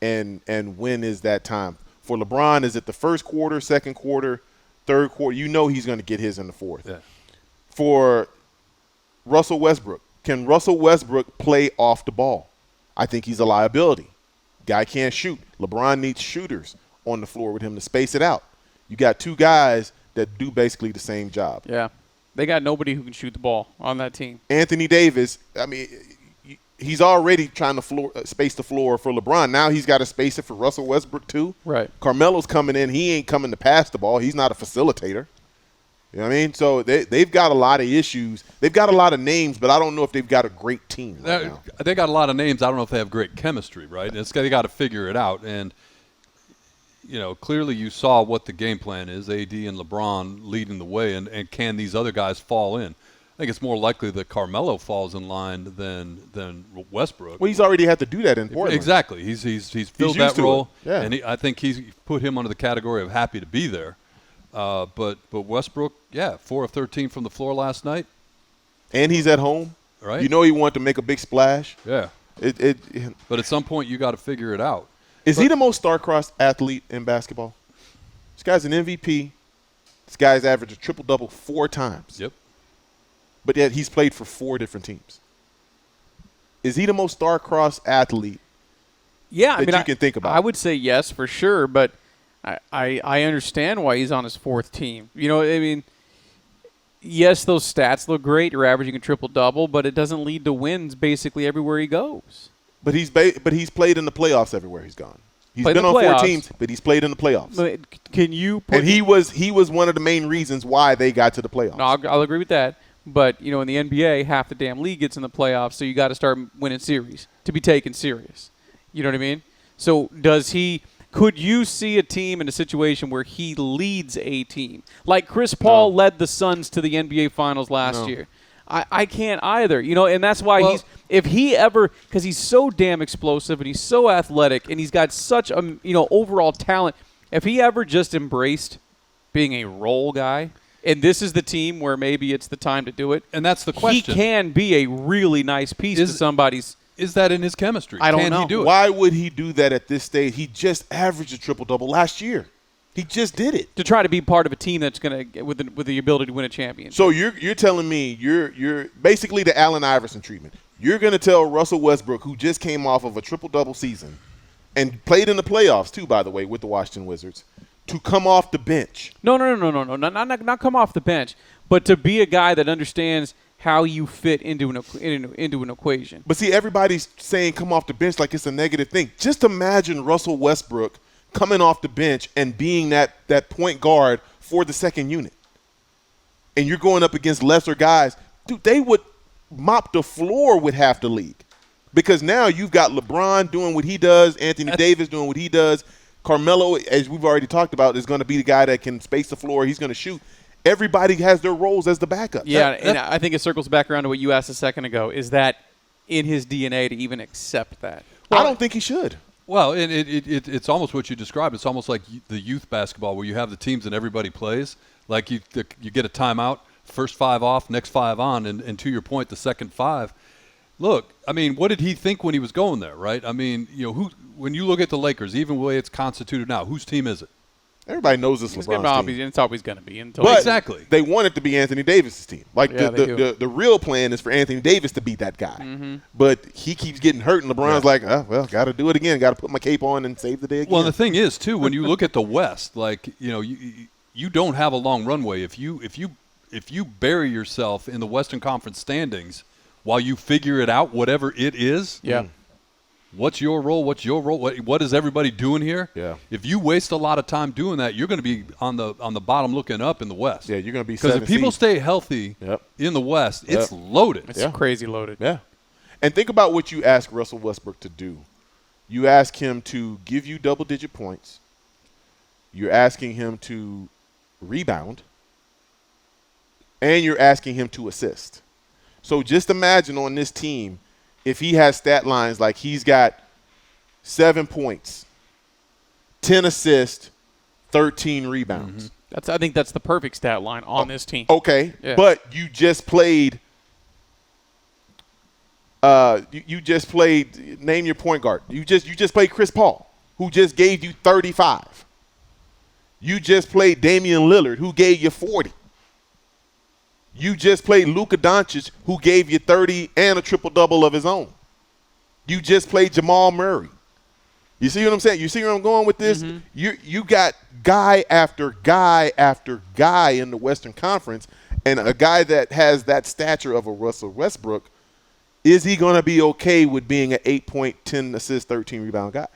and when is that time. For LeBron, is it the first quarter, second quarter, third quarter? You know he's going to get his in the fourth. Yeah. For Russell Westbrook, can Russell Westbrook play off the ball? I think he's a liability. Guy can't shoot. LeBron needs shooters on the floor with him to space it out. You got two guys that do basically the same job. Yeah. They got nobody who can shoot the ball on that team. Anthony Davis, I mean, he's already trying to space the floor for LeBron. Now he's got to space it for Russell Westbrook too. Right. Carmelo's coming in. He ain't coming to pass the ball. He's not a facilitator. You know what I mean? So they've got a lot of issues. They've got a lot of names, but I don't know if they've got a great team right now. They got a lot of names. I don't know if they have great chemistry, right? They got to figure it out. And, you know, clearly you saw what the game plan is, AD and LeBron leading the way, and can these other guys fall in? I think it's more likely that Carmelo falls in line than Westbrook. Well, he's already had to do that in Portland. Exactly. He's filled that role. Yeah. And I think he's put him under the category of happy to be there. But Westbrook, 4 of 13 from the floor last night. And he's at home. Right. You know he wanted to make a big splash. Yeah. But at some point you got to figure it out. Is he the most star-crossed athlete in basketball? This guy's an MVP. This guy's averaged a triple-double 4 times. Yep. But yet he's played for 4 different teams. Is he the most star-crossed athlete you can think about? I would say yes for sure, but I understand why he's on his 4th team. You know, I mean, yes, those stats look great. You're averaging a triple-double, but it doesn't lead to wins basically everywhere he goes. But he's played in the playoffs everywhere he's gone. He's been on 4 teams, but he's played in the playoffs. But can you put and he was one of the main reasons why they got to the playoffs. No, I'll agree with that. But, you know, in the NBA, half the damn league gets in the playoffs, so you got to start winning series to be taken serious. You know what I mean? So could you see a team in a situation where he leads a team? Like Chris Paul led the Suns to the NBA Finals last year. I can't either. And that's why because he's so damn explosive and he's so athletic and he's got such a overall talent. If he ever just embraced being a role guy, and this is the team where maybe it's the time to do it, and that's the question. He can be a really nice piece to somebody's. Is that in his chemistry? I don't know. Can he do it? Why would he do that at this stage? He just averaged a triple-double last year. He just did it. To try to be part of a team that's going to with the ability to win a championship. So you're telling me you're basically the Allen Iverson treatment. You're going to tell Russell Westbrook, who just came off of a triple-double season and played in the playoffs too, by the way, with the Washington Wizards, to come off the bench. No. Not come off the bench, but to be a guy that understands how you fit into an equation. But see, everybody's saying come off the bench like it's a negative thing. Just imagine Russell Westbrook coming off the bench and being that point guard for the second unit. And you're going up against lesser guys. Dude, they would mop the floor with half the league. Because now you've got LeBron doing what he does, Anthony Davis doing what he does. Carmelo, as we've already talked about, is going to be the guy that can space the floor. He's going to shoot. Everybody has their roles as the backup. Yeah, and I think it circles back around to what you asked a second ago. Is that in his DNA to even accept that? Well, I don't think he should. Well, it's almost what you described. It's almost like the youth basketball where you have the teams and everybody plays. Like you get a timeout, first 5 off, next 5 on, and to your point, the second 5. Look, I mean, what did he think when he was going there, right? I mean, when you look at the Lakers, even the way it's constituted now, whose team is it? Everybody knows it's LeBron's team. It's always going to be. But exactly. They want it to be Anthony Davis' team. Like Yeah, the real plan is for Anthony Davis to be that guy. Mm-hmm. But he keeps getting hurt, and LeBron's like, got to do it again. Got to put my cape on and save the day again. Well, the thing is, too, when you look at the West, like, you don't have a long runway. If you bury yourself in the Western Conference standings while you figure it out, whatever it is, what's your role? What's your role? What is everybody doing here? Yeah. If you waste a lot of time doing that, you're going to be on the bottom looking up in the West. Yeah, you're going to be because if people stay healthy in the West, it's loaded. It's crazy loaded. Yeah. And think about what you ask Russell Westbrook to do. You ask him to give you double-digit points. You're asking him to rebound. And you're asking him to assist. So just imagine on this team, if he has stat lines like he's got 7 points, 10 assists, 13 rebounds. Mm-hmm. I think that's the perfect stat line on this team. Okay, yeah. But you just played you just played, name your point guard. You just played Chris Paul, who just gave you 35. You just played Damian Lillard, who gave you 40. You just played Luka Doncic, who gave you 30 and a triple-double of his own. You just played Jamal Murray. You see what I'm saying? You see where I'm going with this? Mm-hmm. You got guy after guy after guy in the Western Conference, and a guy that has that stature of a Russell Westbrook, is he going to be okay with being an 8-point, 10 assist, 13 rebound guy?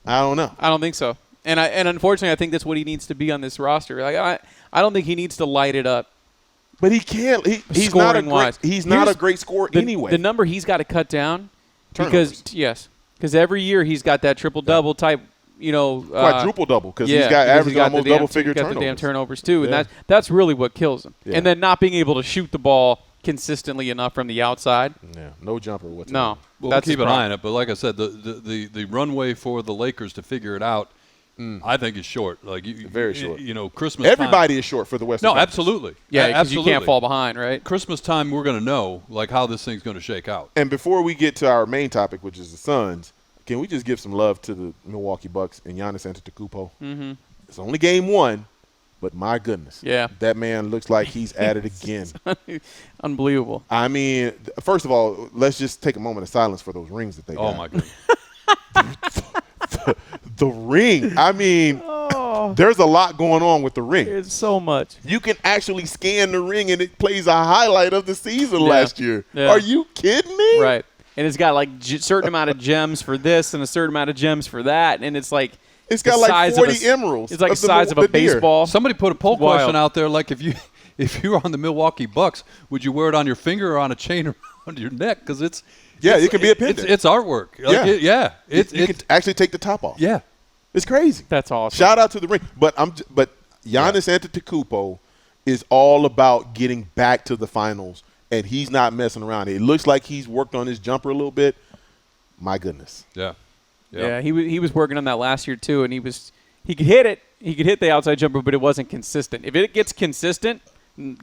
I don't know. I don't think so. And unfortunately, I think that's what he needs to be on this roster. Like I don't think he needs to light it up. But he can't. He's not a great scorer anyway. The number he's got to cut down because every year he's got that triple-double type, quadruple-double because he's got average almost double-figure turnovers. He's got the damn turnovers too, and that's really what kills him. Yeah. And then not being able to shoot the ball consistently enough from the outside. Yeah, no jumper whatsoever. No, we'll keep an eye on it. But like I said, the runway for the Lakers to figure it out, I think is short. Very short. Christmas. Everybody time, is short for the Western. No, absolutely. Yeah, because you can't fall behind, right? Christmas time, we're going to know how this thing's going to shake out. And before we get to our main topic, which is the Suns, can we just give some love to the Milwaukee Bucks and Giannis Antetokounmpo? Mm-hmm. It's only game 1, but my goodness, that man looks like he's at it again. Unbelievable. I mean, first of all, let's just take a moment of silence for those rings that they got. Oh my goodness. The ring. I mean, there's a lot going on with the ring. It's so much. You can actually scan the ring, and it plays a highlight of the season last year. Yeah. Are you kidding me? Right. And it's got like a certain amount of gems for this and a certain amount of gems for that, and it's like it's got like 40 emeralds. It's like the size of a baseball. Somebody put a poll question out there, like if you were on the Milwaukee Bucks, would you wear it on your finger or on a chain around your neck? Because it can be a pendant. It's artwork. Like you can actually take the top off. Yeah. It's crazy. That's awesome. Shout out to the ring. But Giannis Antetokounmpo is all about getting back to the finals, and he's not messing around. It looks like he's worked on his jumper a little bit. My goodness. Yeah, he was working on that last year too, and he could hit it. He could hit the outside jumper, but it wasn't consistent. If it gets consistent,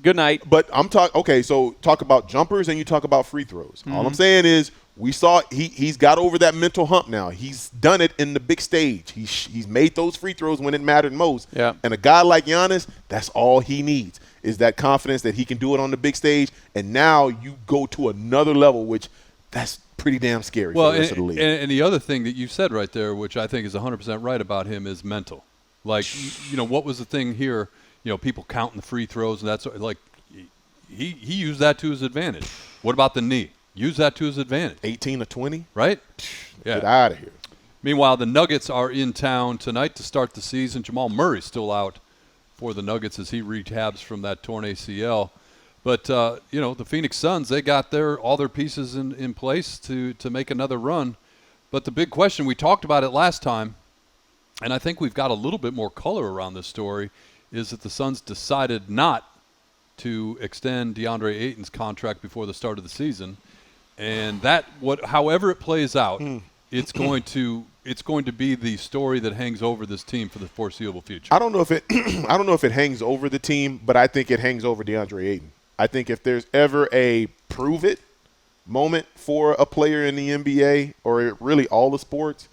good night. But I'm talking. Okay, so talk about jumpers and you talk about free throws. All I'm saying is we saw he's got over that mental hump now. He's done it in the big stage. He's made those free throws when it mattered most. Yeah. And a guy like Giannis, that's all he needs is that confidence that he can do it on the big stage. And now you go to another level, which that's pretty damn scary for the rest of the league. And the other thing that you said right there, which I think is 100% right about him, is mental. Like, what was the thing here? People counting the free throws, and that's like he used that to his advantage. What about the knee? Use that to his advantage. 18 to 20? Right? Yeah. Get out of here. Meanwhile, the Nuggets are in town tonight to start the season. Jamal Murray's still out for the Nuggets as he rehabs from that torn ACL. But, the Phoenix Suns, they got all their pieces in place to make another run. But the big question, we talked about it last time, and I think we've got a little bit more color around this story, is that the Suns decided not to extend DeAndre Ayton's contract before the start of the season. And however it plays out, it's going to be the story that hangs over this team for the foreseeable future. I don't know if it hangs over the team, but I think it hangs over DeAndre Ayton. I think if there's ever a prove it moment for a player in the NBA or really all the sports,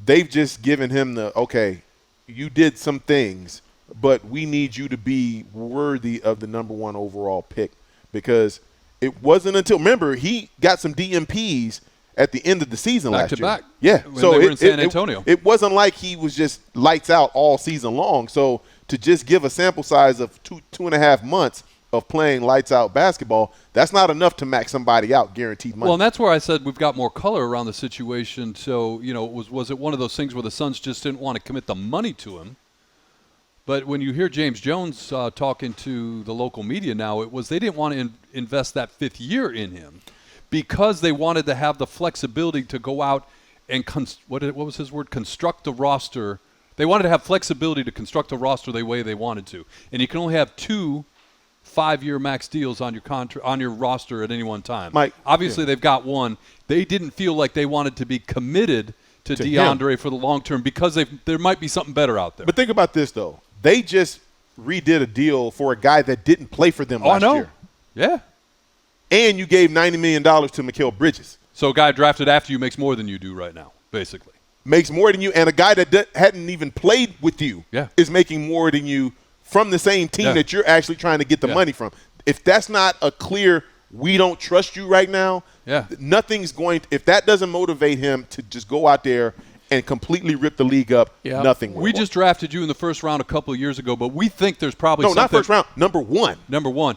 they've just given him okay, you did some things, but we need you to be worthy of the number 1 overall pick, because it wasn't until, remember, he got some DMPs at the end of the season last year. Back to back. Yeah. When they were in San Antonio. It wasn't like he was just lights out all season long. So to just give a sample size of 2.5 months of playing lights out basketball, that's not enough to max somebody out guaranteed money. Well, and that's where I said we've got more color around the situation. So, was it one of those things where the Suns just didn't want to commit the money to him? But when you hear James Jones talking to the local media now, it was they didn't want to invest that 5th year in him because they wanted to have the flexibility to go out and what was his word? Construct the roster. They wanted to have flexibility to construct the roster the way they wanted to, and you can only have 2 5-year max deals on your roster at any one time. Mike, obviously, they've got one. They didn't feel like they wanted to be committed to DeAndre him for the long term because there might be something better out there. But think about this, though. They just redid a deal for a guy that didn't play for them last year. Yeah. And you gave $90 million to Mikal Bridges. So a guy drafted after you makes more than you do right now, basically. Makes more than you, and a guy that hadn't even played with you is making more than you from the same team that you're actually trying to get the money from. If that's not a clear, we don't trust you right now, nothing's going to – if that doesn't motivate him to just go out there and completely rip the league up, nothing will. We just drafted you in the first round a couple of years ago, but we think there's probably something – No, not first round. Number 1. Number 1.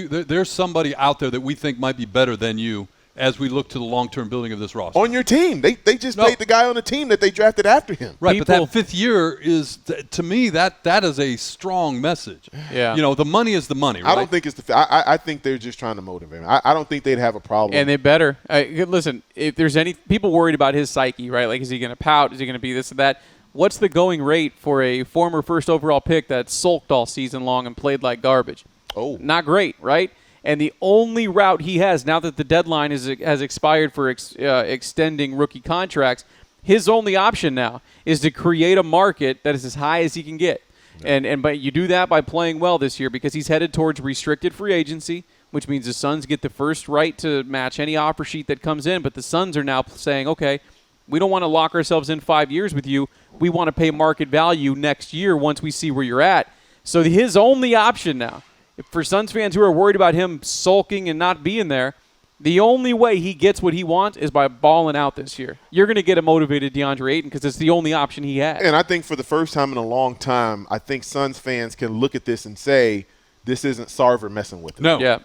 There's somebody out there that we think might be better than you as we look to the long-term building of this roster. On your team. They just paid the guy on the team that they drafted after him. Right, but that 5th year is, to me, that is a strong message. Yeah. The money is the money, right? I don't think it's I think they're just trying to motivate him. I don't think they'd have a problem. And they better. Listen, if there's any people worried about his psyche, right? Like, is he going to pout? Is he going to be this or that? What's the going rate for a former first overall pick that sulked all season long and played like garbage? Oh. Not great, right? And the only route he has, now that the deadline has expired for extending rookie contracts, his only option now is to create a market that is as high as he can get. Yeah. But you do that by playing well this year because he's headed towards restricted free agency, which means the Suns get the first right to match any offer sheet that comes in. But the Suns are now saying, okay, we don't want to lock ourselves in 5 years with you. We want to pay market value next year once we see where you're at. So his only option now, for Suns fans who are worried about him sulking and not being there, the only way he gets what he wants is by balling out this year. You're going to get a motivated DeAndre Ayton because it's the only option he has. And I think for the first time in a long time, I think Suns fans can look at this and say, this isn't Sarver messing with him. No. Yeah.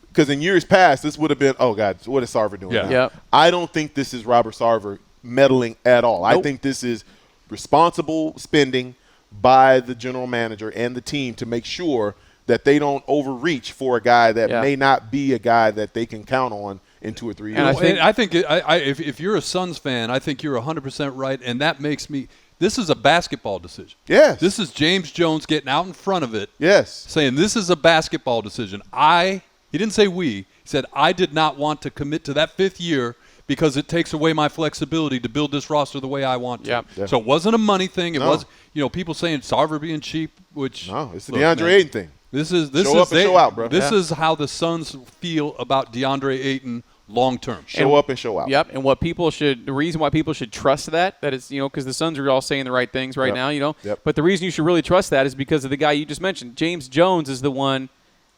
Because in years past, this would have been, oh, God, what is Sarver doing now? Yeah. I don't think this is Robert Sarver meddling at all. Nope. I think this is responsible spending by the general manager and the team to make sure that they don't overreach for a guy that may not be a guy that they can count on in 2 or 3 years. And I think if you're a Suns fan, I think you're 100% right, and that makes me This is a basketball decision. Yes. This is James Jones getting out in front of it. Yes. Saying this is a basketball decision. He didn't say we. He said I did not want to commit to that 5th year because it takes away my flexibility to build this roster the way I want to. Yep. Yeah. So it wasn't a money thing. It No. was, people saying Sarver being cheap, which No, it's the look, DeAndre man, Ayton thing. This is Show up and show out, bro. This Yeah. is how the Suns feel about DeAndre Ayton long term. Show up and show out. Yep, and the reason why people should trust that is, because the Suns are all saying the right things right Yep. now, Yep. But the reason you should really trust that is because of the guy you just mentioned. James Jones is the one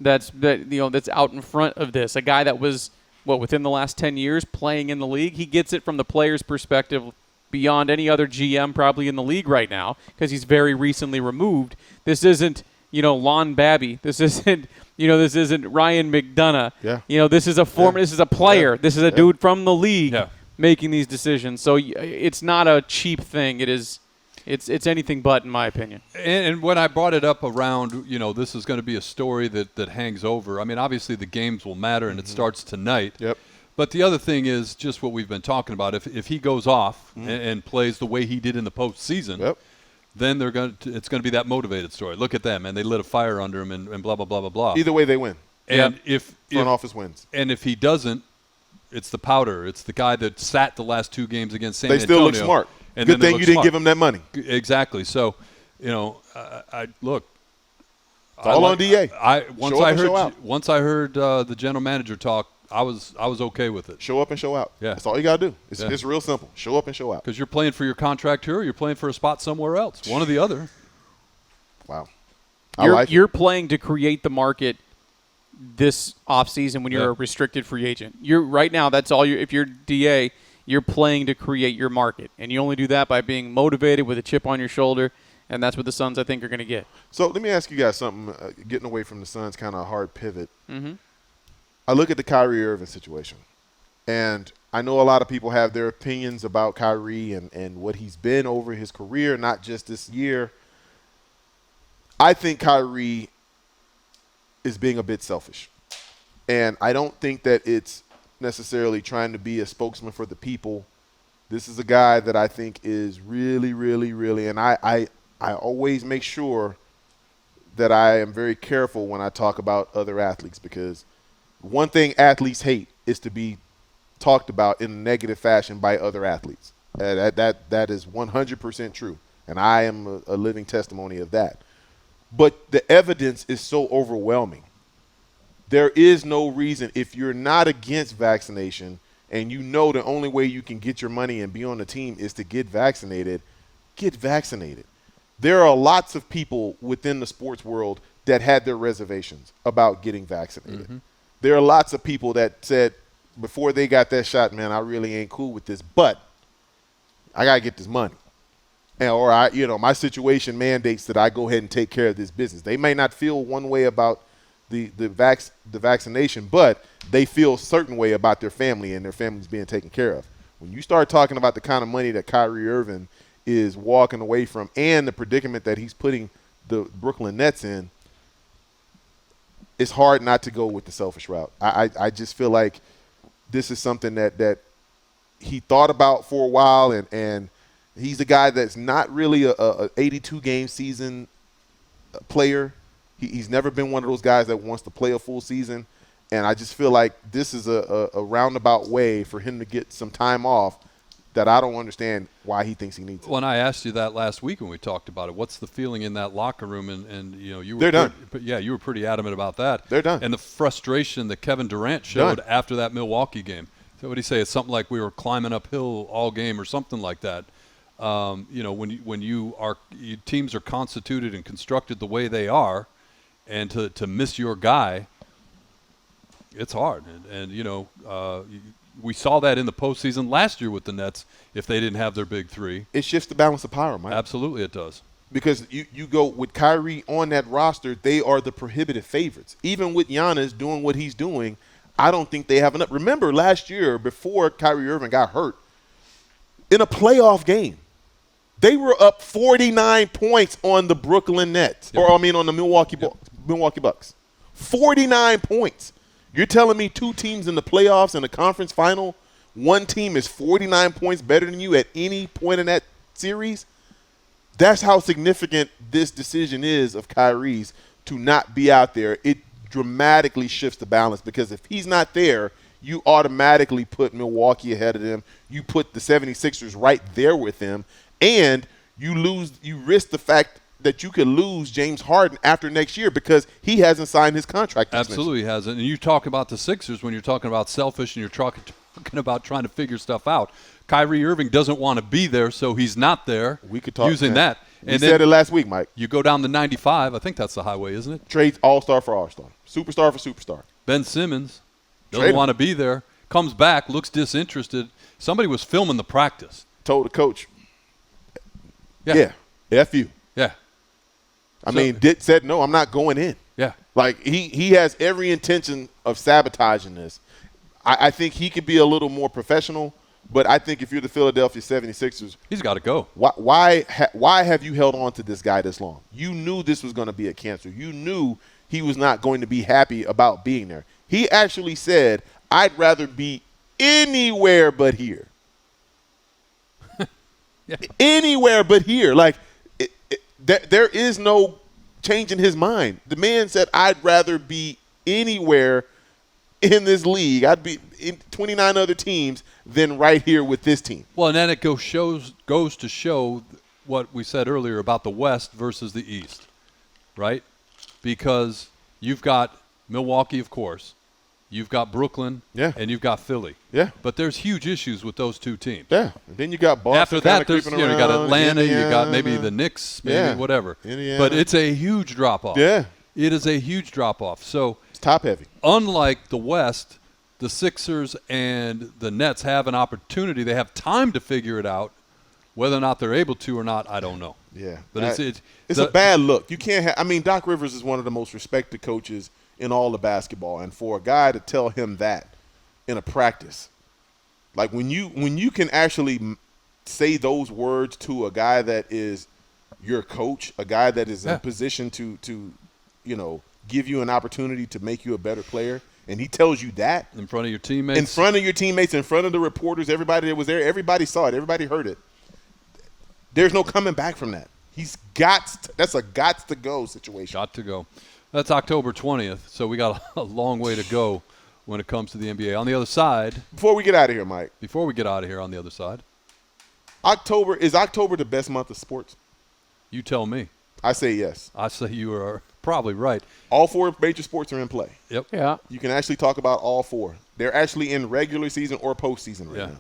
that's out in front of this. A guy that was, within the last 10 years playing in the league. He gets it from the player's perspective beyond any other GM probably in the league right now because he's very recently removed. This isn't, Lon Babby. This isn't, this isn't Ryan McDonough. Yeah. This is a This is a player. Yeah. This is a dude from the league Yeah. making these decisions. So it's not a cheap thing. It's anything but, in my opinion. And when I brought it up around, this is going to be a story that hangs over. I mean, obviously the games will matter, and it starts tonight. Yep. But the other thing is just what we've been talking about. If he goes off and plays the way he did in the postseason, Yep. then it's going to be that motivated story. Look at them, and they lit a fire under him, and blah blah blah blah blah. Either way, they win. And if Front office wins. and if he doesn't, it's the powder. It's the guy that sat the last 2 games against San They Antonio. still look smart. And Good then they thing look you didn't smart. give him that money. Exactly. So, I look. It's all on DA. Once Show up I and heard show out. once I heard the general manager talk, I was okay with it Show up and show out. Yeah. That's all you got to do. Yeah. It's real simple. Show up and show out. because you're playing for your contract here, or you're playing for a spot somewhere else, one or the other. Wow. You're playing to create the market this offseason when you're Yeah. a restricted free agent. You're right now. That's all you. If you're DA, you're playing to create your market, and you only do that by being motivated with a chip on your shoulder, and that's what the Suns I think are going to get. So let me ask you guys something. Getting away from the Suns, kind of a hard pivot. Mm-hmm. I look at the Kyrie Irving situation, and I know a lot of people have their opinions about Kyrie and what he's been over his career, not just this year. I think Kyrie is being a bit selfish, and I don't think that it's necessarily trying to be a spokesman for the people. This is a guy that I think is really, really, really, and I always make sure that I am very careful when I talk about other athletes, because one thing athletes hate is to be talked about in a negative fashion by other athletes. That is 100% true, and I am a living testimony of that. But the evidence is so overwhelming. There is no reason, if you're not against vaccination and you know the only way you can get your money and be on the team is to get vaccinated, get vaccinated. There are lots of people within the sports world that had their reservations about getting vaccinated. Mm-hmm. There are lots of people that said before they got that shot, man, I really ain't cool with this, but I got to get this money. Or my situation mandates that I go ahead and take care of this business. They may not feel one way about the vaccination, but they feel a certain way about their family and their families being taken care of. When you start talking about the kind of money that Kyrie Irving is walking away from and the predicament that he's putting the Brooklyn Nets in, it's hard not to go with the selfish route. I just feel like this is something that he thought about for a while, and he's a guy that's not really a 82-game season player. He's never been one of those guys that wants to play a full season, and I just feel like this is a roundabout way for him to get some time off that I don't understand why he thinks he needs it. When I asked you that last week when we talked about it, what's the feeling in that locker room? And you were They're done. You were pretty adamant about that. They're done. And the frustration that Kevin Durant showed after that Milwaukee game. So what did he say? It's something like we were climbing uphill all game or something like that. When teams are constituted and constructed the way they are, and to miss your guy, it's hard. And we saw that in the postseason last year with the Nets if they didn't have their big three. It shifts the balance of power, Mike. Absolutely it does. Because you go with Kyrie on that roster, they are the prohibitive favorites. Even with Giannis doing what he's doing, I don't think they have enough. Remember last year before Kyrie Irving got hurt, in a playoff game, they were up 49 points on the Brooklyn Nets, on the Milwaukee Bucks. 49 points. You're telling me 2 teams in the playoffs in the conference final, one team is 49 points better than you at any point in that series? That's how significant this decision is of Kyrie's to not be out there. It dramatically shifts the balance because if he's not there, you automatically put Milwaukee ahead of them. You put the 76ers right there with them, and you risk the fact that you could lose James Harden after next year because he hasn't signed his contract. Absolutely hasn't. And you talk about the Sixers when you're talking about selfish and you're talking about trying to figure stuff out. Kyrie Irving doesn't want to be there, so he's not there. We could talk using that. We said it last week, Mike. You go down to 95. I think that's the highway, isn't it? Trades all-star for all-star. Superstar for superstar. Ben Simmons doesn't want to be there. Comes back, looks disinterested. Somebody was filming the practice. Told the coach, Yeah. F you. Yeah. I mean, said, no, I'm not going in. Yeah. Like, he has every intention of sabotaging this. I think he could be a little more professional, but I think if you're the Philadelphia 76ers, he's got to go. Why have you held on to this guy this long? You knew this was going to be a cancer. You knew he was not going to be happy about being there. He actually said, I'd rather be anywhere but here. Yeah. Anywhere but here. Like, there is no change in his mind. The man said, I'd rather be anywhere in this league. I'd be in 29 other teams than right here with this team. Well, and then it goes to show what we said earlier about the West versus the East, right? Because you've got Milwaukee, of course. You've got Brooklyn, and you've got Philly. Yeah. But there's huge issues with those two teams. Yeah. And then you got Boston. After that, there's, you got Atlanta, you got maybe the Knicks, maybe whatever. Indiana. But it's a huge drop-off. Yeah. It is a huge drop-off. So it's top-heavy. Unlike the West, the Sixers and the Nets have an opportunity. They have time to figure it out. Whether or not they're able to or not, I don't know. Yeah. But it's a bad look. You can't have – I mean, Doc Rivers is one of the most respected coaches in all of basketball, and for a guy to tell him that in a practice, like when you can actually say those words to a guy that is your coach, a guy that is in position to give you an opportunity to make you a better player, and he tells you that in front of your teammates, in front of the reporters, everybody that was there, everybody saw it, everybody heard it. There's no coming back from that. That's a gots to go situation. Got to go. That's October 20th, so we got a long way to go when it comes to the NBA. On the other side. Before we get out of here, Mike. On the other side. Is October the best month of sports? You tell me. I say yes. I say you are probably right. All four major sports are in play. Yep. Yeah. You can actually talk about all four. They're actually in regular season or postseason right now.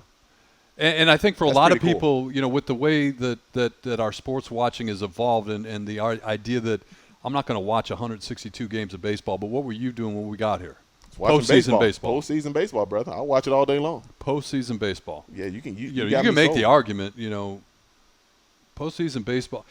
And I think for a lot of people, cool. with the way that our sports watching has evolved and the idea that I'm not going to watch 162 games of baseball, but what were you doing when we got here? Postseason baseball. Postseason baseball, brother. I'll watch it all day long. Postseason baseball. Yeah, you can. You can make the argument. Postseason baseball.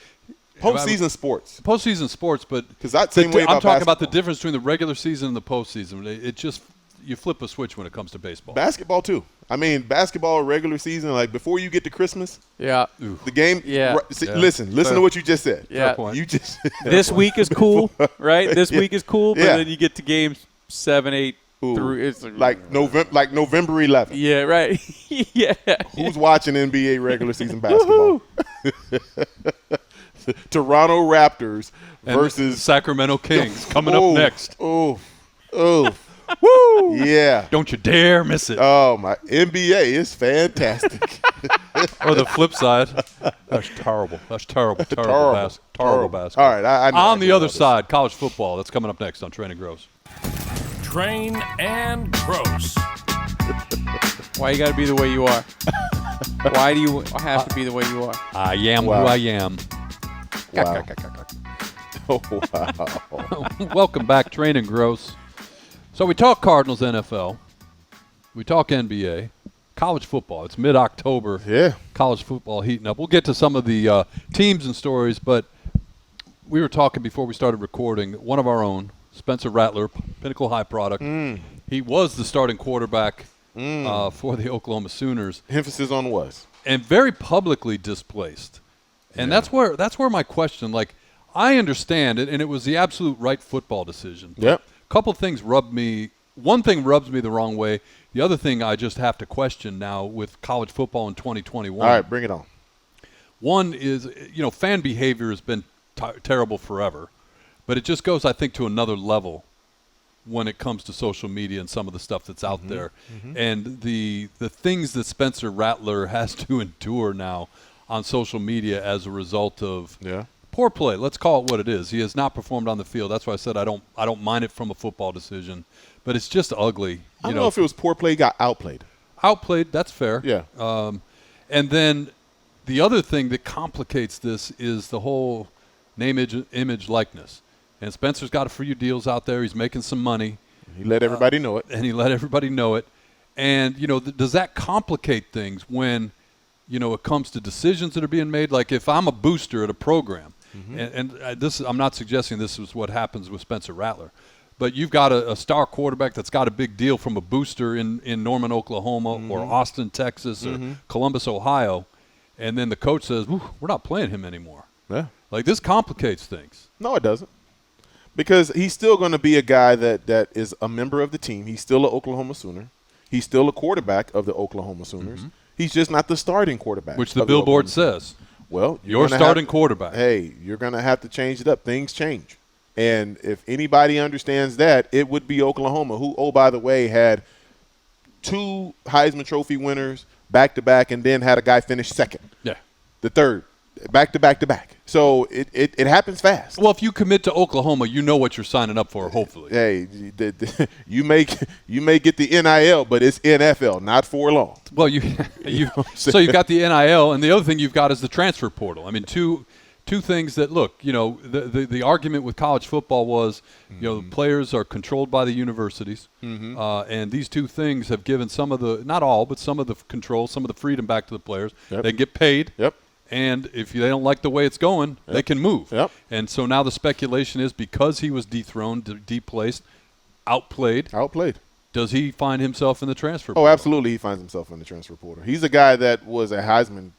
Postseason sports. Postseason sports, but I'm talking about the difference between the regular season and the postseason. It just you flip a switch when it comes to baseball. Basketball too. I mean, basketball regular season, like before you get to Christmas. Yeah. The game. Yeah. Listen to what you just said. Yeah. You just. This week is cool, right? This week is cool, but Yeah. then you get to games 7, 8 through. It's like November 11th. Yeah. Right. Yeah. Who's watching NBA regular season basketball? Toronto Raptors versus Sacramento Kings coming up next. Oh. Woo! Yeah. Don't you dare miss it. Oh, my. NBA is fantastic. Or the flip side. That's terrible. That's terrible. Terrible basketball. All right. I know on the other side, college football. That's coming up next on Train and Grose. Train and Grose. Why you got to be the way you are? Why do you have to be the way you are? I am who I am. Wow. Oh, wow. Welcome back, Train and Grose. So we talk Cardinals NFL. We talk NBA. College football. It's mid-October. Yeah. College football heating up. We'll get to some of the teams and stories, but we were talking before we started recording. One of our own, Spencer Rattler, Pinnacle High product. He was the starting quarterback for the Oklahoma Sooners. Emphasis on was. And very publicly displaced. And that's where my question, like, I understand it, and it was the absolute right football decision. Yep. Couple things one thing rubs me the wrong way. The other thing I just have to question now with college football in 2021. All right, bring it on. One is, fan behavior has been terrible forever, but it just goes, I think, to another level when it comes to social media and some of the stuff that's out there. And the things that Spencer Rattler has to endure now on social media as a result of poor play. Let's call it what it is. He has not performed on the field. That's why I said I don't mind it from a football decision, but it's just ugly. I don't know if it was poor play, he got outplayed. Outplayed, that's fair. Yeah. And then the other thing that complicates this is the whole name, image, likeness. And Spencer's got a few deals out there. He's making some money. He let everybody know it. And he let everybody know it. And, does that complicate things when, it comes to decisions that are being made? Like if I'm a booster at a program, I'm not suggesting this is what happens with Spencer Rattler, but you've got a star quarterback that's got a big deal from a booster in Norman, Oklahoma, or Austin, Texas, or Columbus, Ohio, and then the coach says, we're not playing him anymore. Yeah. Like this complicates things. No, it doesn't. Because he's still going to be a guy that is a member of the team. He's still an Oklahoma Sooner. He's still a quarterback of the Oklahoma Sooners. He's just not the starting quarterback. Which the billboard says. Well, your starting quarterback. Hey, you're going to have to change it up. Things change. And if anybody understands that, it would be Oklahoma, who, oh, by the way, had 2 Heisman Trophy winners back-to-back and then had a guy finish second. Yeah. The third. Back-to-back-to-back. So it happens fast. Well, if you commit to Oklahoma, you know what you're signing up for, hopefully. Hey, you may get the NIL, but it's NFL, not for long. Well, so you've got the NIL, and the other thing you've got is the transfer portal. I mean, two things that, look, the argument with college football was, the players are controlled by the universities, and these two things have given some of the, not all, but some of the control, some of the freedom back to the players. Yep. They get paid. Yep. And if they don't like the way it's going, they can move. Yep. And so now the speculation is because he was dethroned, deplaced, outplayed, does he find himself in the transfer portal? Oh, absolutely he finds himself in the transfer portal. He's a guy that was a Heisman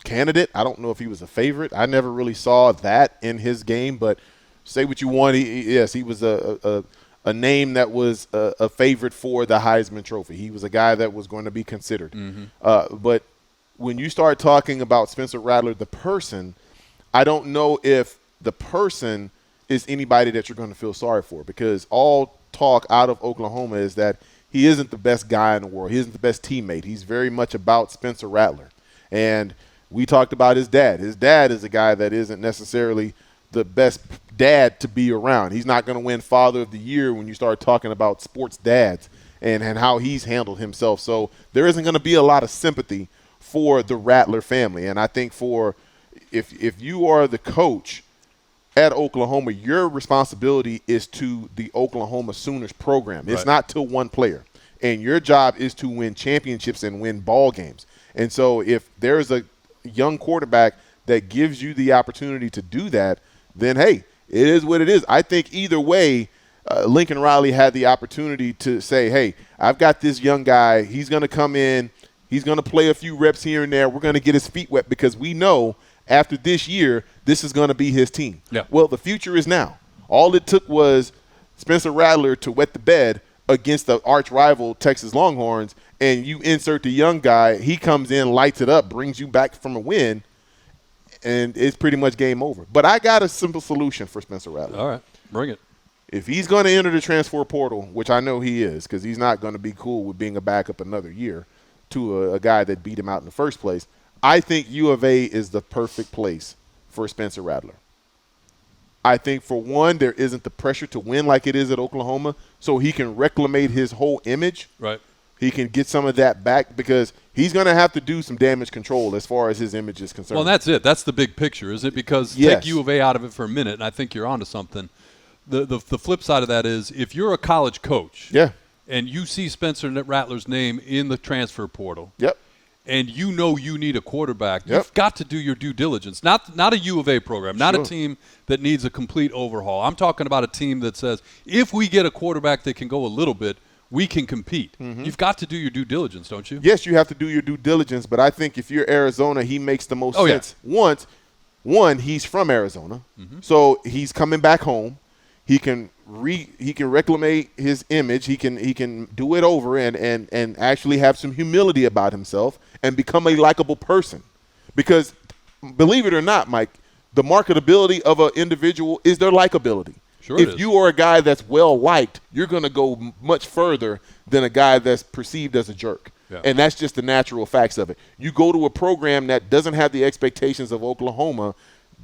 candidate. I don't know if he was a favorite. I never really saw that in his game, but say what you want. He was a name that was a favorite for the Heisman Trophy. He was a guy that was going to be considered. But when you start talking about Spencer Rattler, the person, I don't know if the person is anybody that you're going to feel sorry for, because all talk out of Oklahoma is that he isn't the best guy in the world. He isn't the best teammate. He's very much about Spencer Rattler. And we talked about his dad. His dad is a guy that isn't necessarily the best dad to be around. He's not going to win Father of the Year when you start talking about sports dads and how he's handled himself. So there isn't going to be a lot of sympathy for the Rattler family. And I think if you are the coach at Oklahoma, your responsibility is to the Oklahoma Sooners program. It's not to one player. And your job is to win championships and win ball games. And so if there's a young quarterback that gives you the opportunity to do that, then, hey, it is what it is. I think either way, Lincoln Riley had the opportunity to say, hey, I've got this young guy. He's going to come in. He's going to play a few reps here and there. We're going to get his feet wet because we know after this year, this is going to be his team. Yeah. Well, the future is now. All it took was Spencer Rattler to wet the bed against the arch rival Texas Longhorns, and you insert the young guy. He comes in, lights it up, brings you back from a win, and it's pretty much game over. But I got a simple solution for Spencer Rattler. All right, bring it. If he's going to enter the transfer portal, which I know he is, because he's not going to be cool with being a backup another year to a guy that beat him out in the first place, I think U of A is the perfect place for Spencer Rattler. I think, for one, there isn't the pressure to win like it is at Oklahoma, so he can reclaim his whole image. Right. He can get some of that back because he's going to have to do some damage control as far as his image is concerned. Well, that's it. That's the big picture, is it? Because take U of A out of it for a minute, and I think you're onto something. The flip side of that is if you're a college coach and you see Spencer Rattler's name in the transfer portal, and you know you need a quarterback, you've got to do your due diligence. Not a U of A program, not a team that needs a complete overhaul. I'm talking about a team that says, if we get a quarterback that can go a little bit, we can compete. You've got to do your due diligence, don't you? Yes, you have to do your due diligence, but I think if you're Arizona, he makes the most sense. One, he's from Arizona, so he's coming back home. He can reclaim his image. He can do it over and actually have some humility about himself and become a likable person. Because believe it or not, Mike, the marketability of an individual is their likability. Sure if you are a guy that's well-liked, you're going to go much further than a guy that's perceived as a jerk. Yeah. And that's just the natural facts of it. You go to a program that doesn't have the expectations of Oklahoma,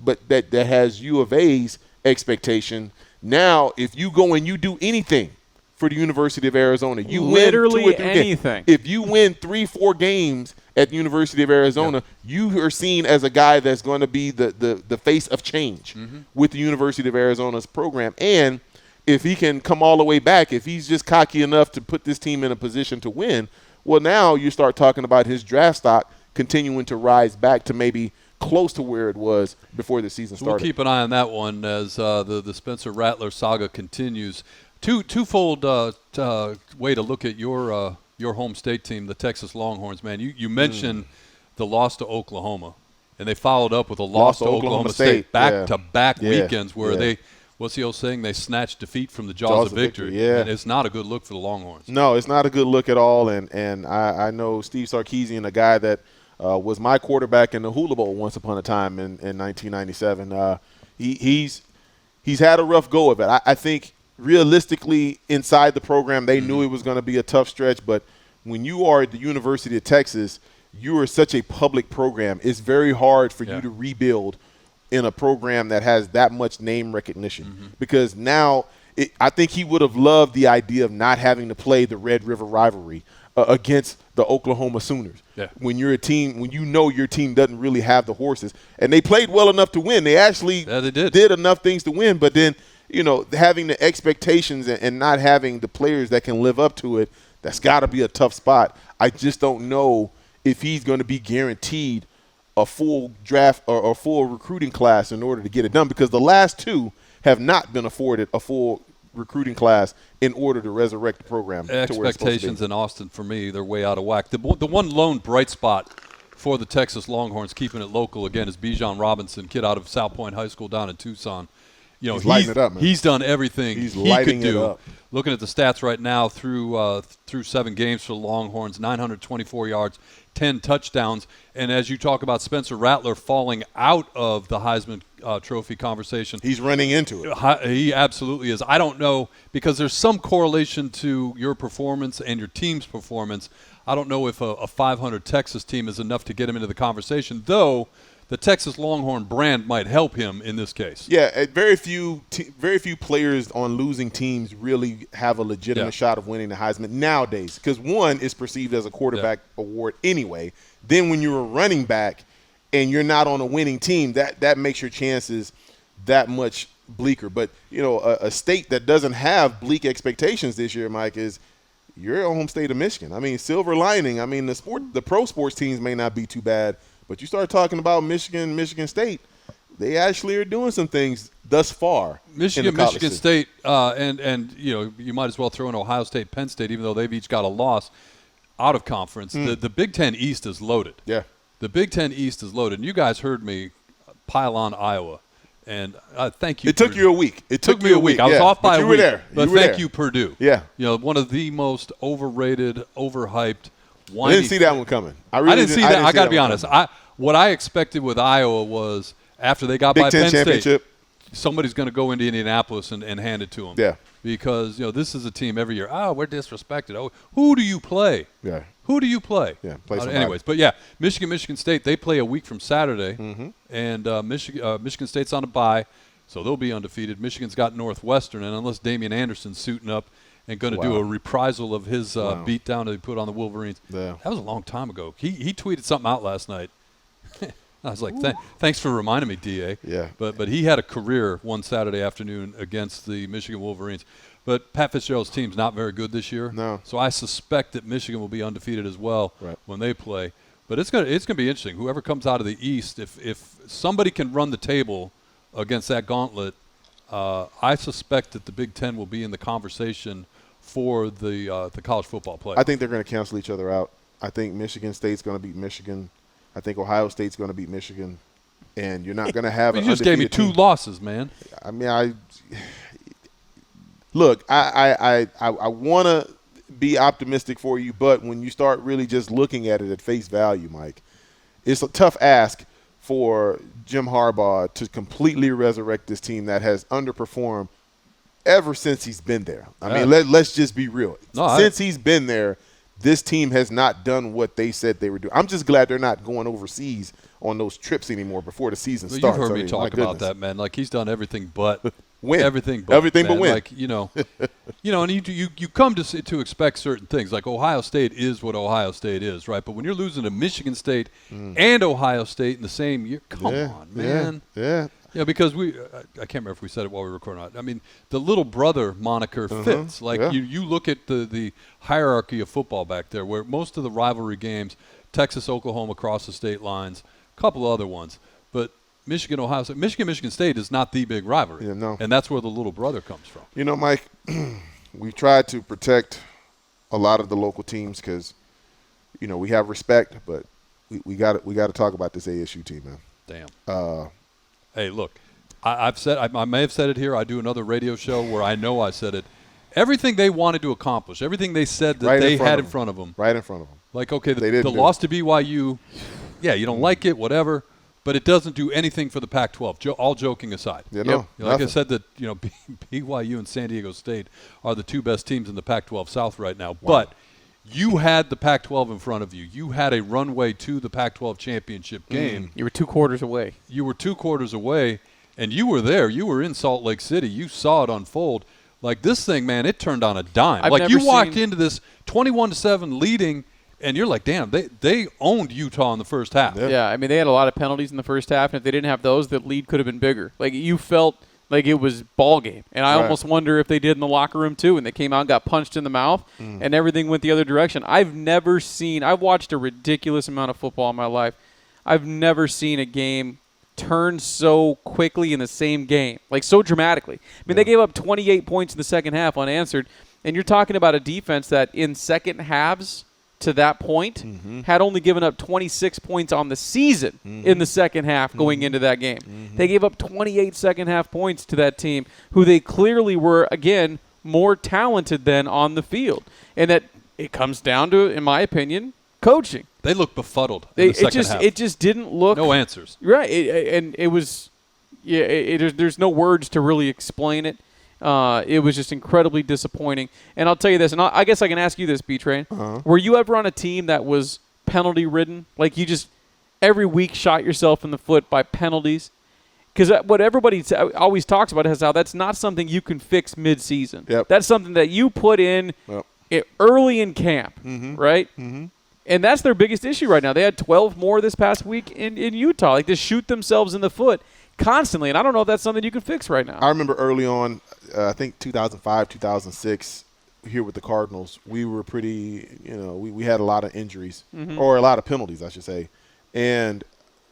but that has U of A's expectation. Now, if you go and you do anything for the University of Arizona, you literally win 2 or 3 anything. games. If you win 3-4 games at the University of Arizona, you are seen as a guy that's going to be the face of change with the University of Arizona's program. And if he can come all the way back, if he's just cocky enough to put this team in a position to win, well, now you start talking about his draft stock continuing to rise back to maybe close to where it was before the season started. We'll keep an eye on that one as the Spencer Rattler saga continues. Twofold way to look at your home state team, the Texas Longhorns, man. You mentioned the loss to Oklahoma, and they followed up with a loss to Oklahoma State back-to-back weekends where they – what's the old saying? They snatched defeat from the jaws of victory. Yeah. And it's not a good look for the Longhorns. No, it's not a good look at all. And I know Steve Sarkisian, a guy that was my quarterback in the Hula Bowl once upon a time in 1997. He's had a rough go of it. I think realistically inside the program they knew it was going to be a tough stretch. But when you are at the University of Texas, you are such a public program. It's very hard for you to rebuild in a program that has that much name recognition because now I think he would have loved the idea of not having to play the Red River rivalry against the Oklahoma Sooners. Yeah. When you're a team, when you know your team doesn't really have the horses, and they played well enough to win. They actually did enough things to win, but then, having the expectations and not having the players that can live up to it, that's got to be a tough spot. I just don't know if he's going to be guaranteed a full draft or a full recruiting class in order to get it done, because the last two have not been afforded a full recruiting class in order to resurrect the program. Expectations in Austin, for me, they're way out of whack. The one lone bright spot for the Texas Longhorns, keeping it local again, is Bijan Robinson, kid out of South Point High School down in Tucson. He's lighting it up, man. He's done everything he could do. It up. Looking at the stats right now through 7 games for the Longhorns, 924 yards, 10 touchdowns. And as you talk about Spencer Rattler falling out of the Heisman Trophy conversation, he's running into it. He absolutely is. I don't know, because there's some correlation to your performance and your team's performance. I don't know if a 500 Texas team is enough to get him into the conversation, though the Texas Longhorn brand might help him in this case. Yeah, very few players on losing teams really have a legitimate shot of winning the Heisman nowadays, because one is perceived as a quarterback award anyway. Then when you're a running back and you're not on a winning team, that makes your chances that much bleaker. But, a state that doesn't have bleak expectations this year, Mike, is your home state of Michigan. I mean, silver lining. I mean, the pro sports teams may not be too bad, but you start talking about Michigan State, they actually are doing some things thus far. Michigan State, and you might as well throw in Ohio State, Penn State, even though they've each got a loss out of conference. The Big Ten East is loaded. Yeah. The Big Ten East is loaded. And you guys heard me pile on Iowa. And thank you. It took you a week. It took me a week. I was off by a week. You were there. But thank you, Purdue. Yeah. One of the most overrated, overhyped, I didn't see that one coming. I didn't see that. I got to be honest. What I expected with Iowa was after they got by Penn State, somebody's going to go into Indianapolis and hand it to them. Yeah. Because, this is a team every year. Oh, we're disrespected. Oh, who do you play? Yeah. Who do you play? Yeah, play somebody. Anyways, but Michigan State, they play a week from Saturday, and Michigan State's on a bye, so they'll be undefeated. Michigan's got Northwestern, and unless Damian Anderson's suiting up and going to do a reprisal of his beat down that he put on the Wolverines. Yeah. That was a long time ago. He tweeted something out last night. I was like, thanks for reminding me, DA. Yeah. But he had a career one Saturday afternoon against the Michigan Wolverines. But Pat Fitzgerald's team's not very good this year. No. So I suspect that Michigan will be undefeated as well when they play. But it's gonna be interesting. Whoever comes out of the East, if somebody can run the table against that gauntlet, I suspect that the Big Ten will be in the conversation for the college football play. I think they're going to cancel each other out. I think Michigan State's going to beat Michigan. I think Ohio State's going to beat Michigan. And you're not going to have an undefeated You just gave me 2 losses, man. I mean, look, I want to be optimistic for you, but when you start really just looking at it at face value, Mike, it's a tough ask for Jim Harbaugh to completely resurrect this team that has underperformed ever since he's been there. I mean, let's just be real. Since he's been there, this team has not done what they said they were doing. I'm just glad they're not going overseas on those trips anymore before the season starts. You've heard me talk about that, man. Like, he's done everything but win. Everything but win. Like, and you come to expect certain things. Like, Ohio State is what Ohio State is, right? But when you're losing to Michigan State and Ohio State in the same year, come on, man. Yeah. Yeah, because I can't remember if we said it while we were recording. I mean, the little brother moniker fits. Like, you look at the hierarchy of football back there, where most of the rivalry games, Texas, Oklahoma across the state lines, a couple other ones, but Michigan, Ohio State, Michigan State is not the big rivalry. Yeah, no. And that's where the little brother comes from. You know, Mike, we've tried to protect a lot of the local teams because, we have respect, but we got to talk about this ASU team, man. Damn. Hey, look, I've said I may have said it here. I do another radio show where I know I said it. Everything they wanted to accomplish, everything they said that they had in front of them. Right in front of them. Like, okay, the loss to BYU, yeah, you don't like it, whatever, but it doesn't do anything for the Pac-12, all joking aside. Yeah, no, like I said, that BYU and San Diego State are the two best teams in the Pac-12 South right now. Wow. But you had the Pac-12 in front of you. You had a runway to the Pac-12 championship game. You were 2 quarters away. And you were there. You were in Salt Lake City. You saw it unfold. Like, this thing, man, it turned on a dime. Like, you walked into this 21-7 leading, and you're like, damn, they owned Utah in the first half. Yeah, I mean, they had a lot of penalties in the first half, and if they didn't have those, the lead could have been bigger. Like, you felt like it was ball game. And I almost wonder if they did in the locker room, too, and they came out and got punched in the mouth, and everything went the other direction. I've watched a ridiculous amount of football in my life. I've never seen a game turn so quickly in the same game, like so dramatically. I mean, they gave up 28 points in the second half unanswered, and you're talking about a defense that in second halves to that point had only given up 26 points on the season in the second half going into that game. They gave up 28 second half points to that team who they clearly were, again, more talented than on the field. And that it comes down to, in my opinion, coaching. They looked befuddled in the second half. It just didn't look. No answers. Right. And it was, there's no words to really explain it. It was just incredibly disappointing. And I'll tell you this, and I guess I can ask you this, B-Train. Were you ever on a team that was penalty-ridden? Like, you just every week shot yourself in the foot by penalties? Because what everybody always talks about is how that's not something you can fix mid-season. Yep. That's something that you put in early in camp, right? And that's their biggest issue right now. They had 12 more this past week in Utah. Like, to shoot themselves in the foot constantly. And I don't know if that's something you can fix right now. I remember early on, I think 2005, 2006, here with the Cardinals, we were pretty, we had a lot of injuries, or a lot of penalties, I should say. And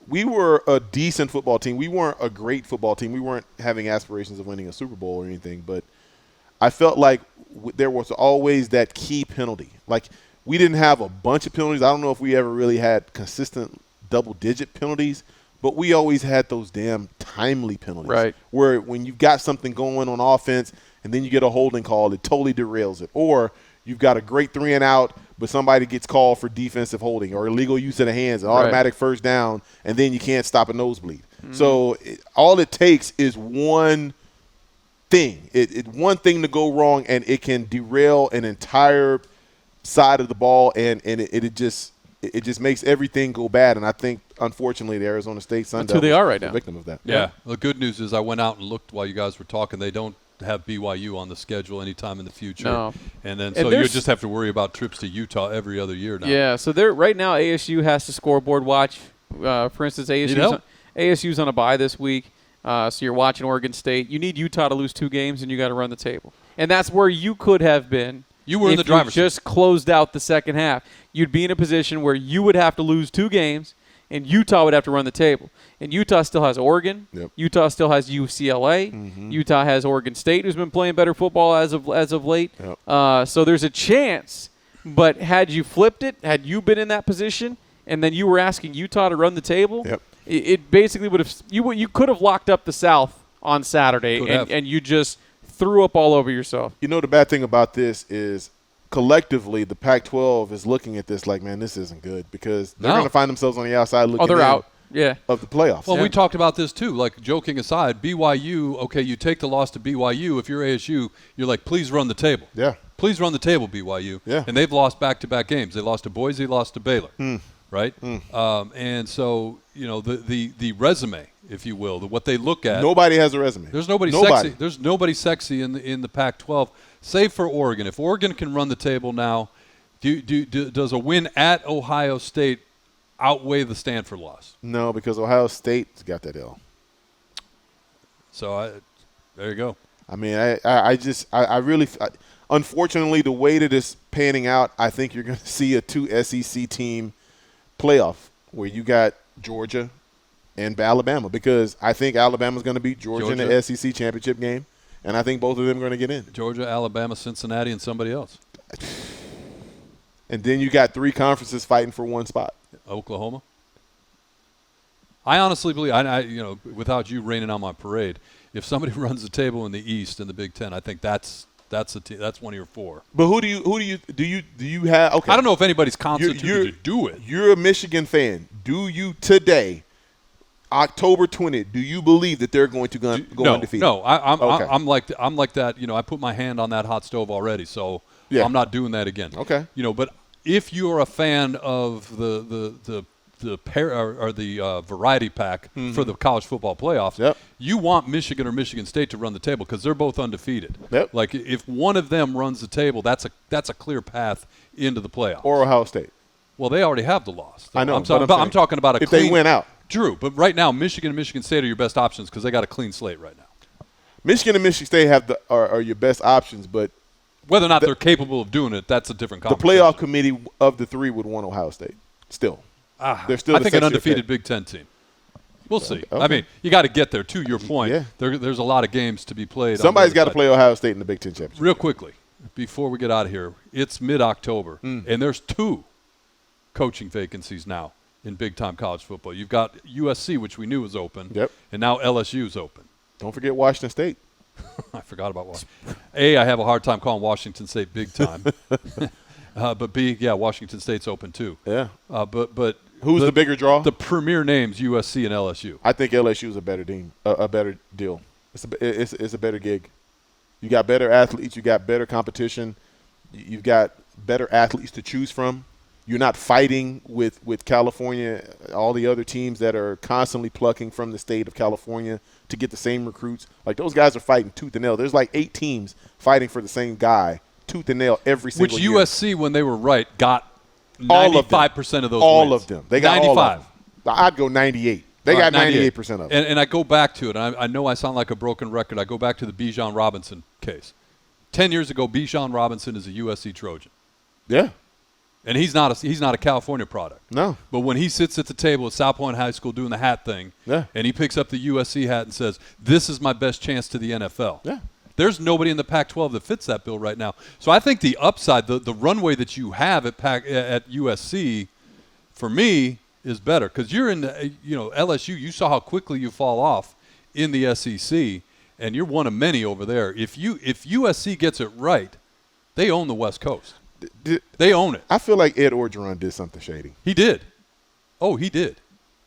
we were a decent football team. We weren't a great football team. We weren't having aspirations of winning a Super Bowl or anything. But I felt like there was always that key penalty. Like, we didn't have a bunch of penalties. I don't know if we ever really had consistent double-digit penalties, but we always had those damn timely penalties. Right. Where when you've got something going on offense and then you get a holding call, it totally derails it. Or you've got a great 3-and-out, but somebody gets called for defensive holding or illegal use of the hands, an automatic first down, and then you can't stop a nosebleed. So all it takes is one thing. One thing to go wrong, and it can derail an entire side of the ball, and it just makes everything go bad. And I think, unfortunately, the Arizona State Sun Devils are the victim of that. Yeah. The good news is I went out and looked while you guys were talking. They don't have BYU on the schedule anytime in the future. No. And then so you just have to worry about trips to Utah every other year now. Yeah, so right now ASU has to scoreboard watch. For instance, ASU's on a bye this week. So you're watching Oregon State. You need Utah to lose 2 games, and you got to run the table. And that's where you could have been. You were in the driver's seat. If you just closed out the second half, you'd be in a position where you would have to lose 2 games, and Utah would have to run the table. And Utah still has Oregon. Yep. Utah still has UCLA. Utah has Oregon State, who's been playing better football as of late. Yep. So there's a chance. But had you flipped it, had you been in that position, and then you were asking Utah to run the table, it basically would have you could have locked up the South on Saturday, and you just threw up all over yourself. You know, the bad thing about this is collectively the Pac-12 is looking at this like, man, this isn't good, because they're going to find themselves on the outside looking they're in. out. of the playoffs. Well, we talked about this too. Like, joking aside, BYU. Okay, you take the loss to BYU. If you're ASU, you're like, please run the table. Yeah. Please run the table, BYU. Yeah. And they've lost back-to-back games. They lost to Boise, lost to Baylor. Right. And so the resume, if you will, what they look at. Nobody has a resume. There's nobody sexy. There's nobody sexy in the Pac-12, save for Oregon. If Oregon can run the table now, does a win at Ohio State outweigh the Stanford loss? No, because Ohio State's got that L. So there you go. I mean, I really unfortunately, the way that it's panning out, I think you're going to see a 2 SEC team playoff where you got Georgia and Alabama, because I think Alabama's going to beat Georgia in the SEC championship game, and I think both of them are going to get in. Georgia, Alabama, Cincinnati, and somebody else. And then you got 3 conferences fighting for one spot. Oklahoma. I honestly believe, without you raining on my parade, if somebody runs the table in the East in the Big Ten, I think that's one of your 4. But who do you have? Okay, I don't know if anybody's constituted to do it. You're a Michigan fan. Do you today, October 20th? Do you believe that they're going to go undefeated? No, I'm like that. I put my hand on that hot stove already, so I'm not doing that again. Okay. But if you're a fan of the variety pack for the college football playoffs, you want Michigan or Michigan State to run the table because they're both undefeated. Yep. Like, if one of them runs the table, that's a clear path into the playoffs. Or Ohio State. Well, they already have the loss. I know. I'm talking about a if clean, they win out. Drew, but right now Michigan and Michigan State are your best options because they got a clean slate right now. Michigan and Michigan State are your best options, but whether or not they're capable of doing it, that's a different conversation. The playoff committee of the 3 would want Ohio State still. They're still. I think an undefeated Big Ten team. We'll see. Okay. I mean, you got to get there. To your point, Yeah. there's a lot of games to be played. Somebody's got to play Ohio State in the Big Ten championship. Real quickly, before we get out of here, it's mid-October, and there's 2 coaching vacancies now in big-time college football. You've got USC, which we knew was open, and now LSU is open. Don't forget Washington State. I forgot about Washington. A, I have a hard time calling Washington State big time. But B, Washington State's open too. Yeah. But who's the bigger draw? The premier names, USC and LSU. I think LSU is a better team, a better deal. It's a better gig. You got better athletes. You got better competition. You've got better athletes to choose from. You're not fighting with California, all the other teams that are constantly plucking from the state of California to get the same recruits. Like, those guys are fighting tooth and nail. There's like 8 teams fighting for the same guy, tooth and nail, every single year. Which USC, when they were right, got 95% of those all wins. of them. They got 95. all of them. I'd go 98. They got 98% of them. And I go back to it. I know I sound like a broken record. I go back to the Bijan Robinson case. 10 years ago, Bijan Robinson is a USC Trojan. Yeah. And he's not a California product. No. But when he sits at the table at South Point High School doing the hat thing, and he picks up the USC hat and says, "This is my best chance to the NFL." Yeah. There's nobody in the Pac-12 that fits that bill right now. So I think the upside, the runway that you have at USC, for me, is better because you're in LSU. You saw how quickly you fall off in the SEC, and you're one of many over there. If USC gets it right, they own the West Coast. They own it. I feel like Ed Orgeron did something shady. He did. Oh, he did.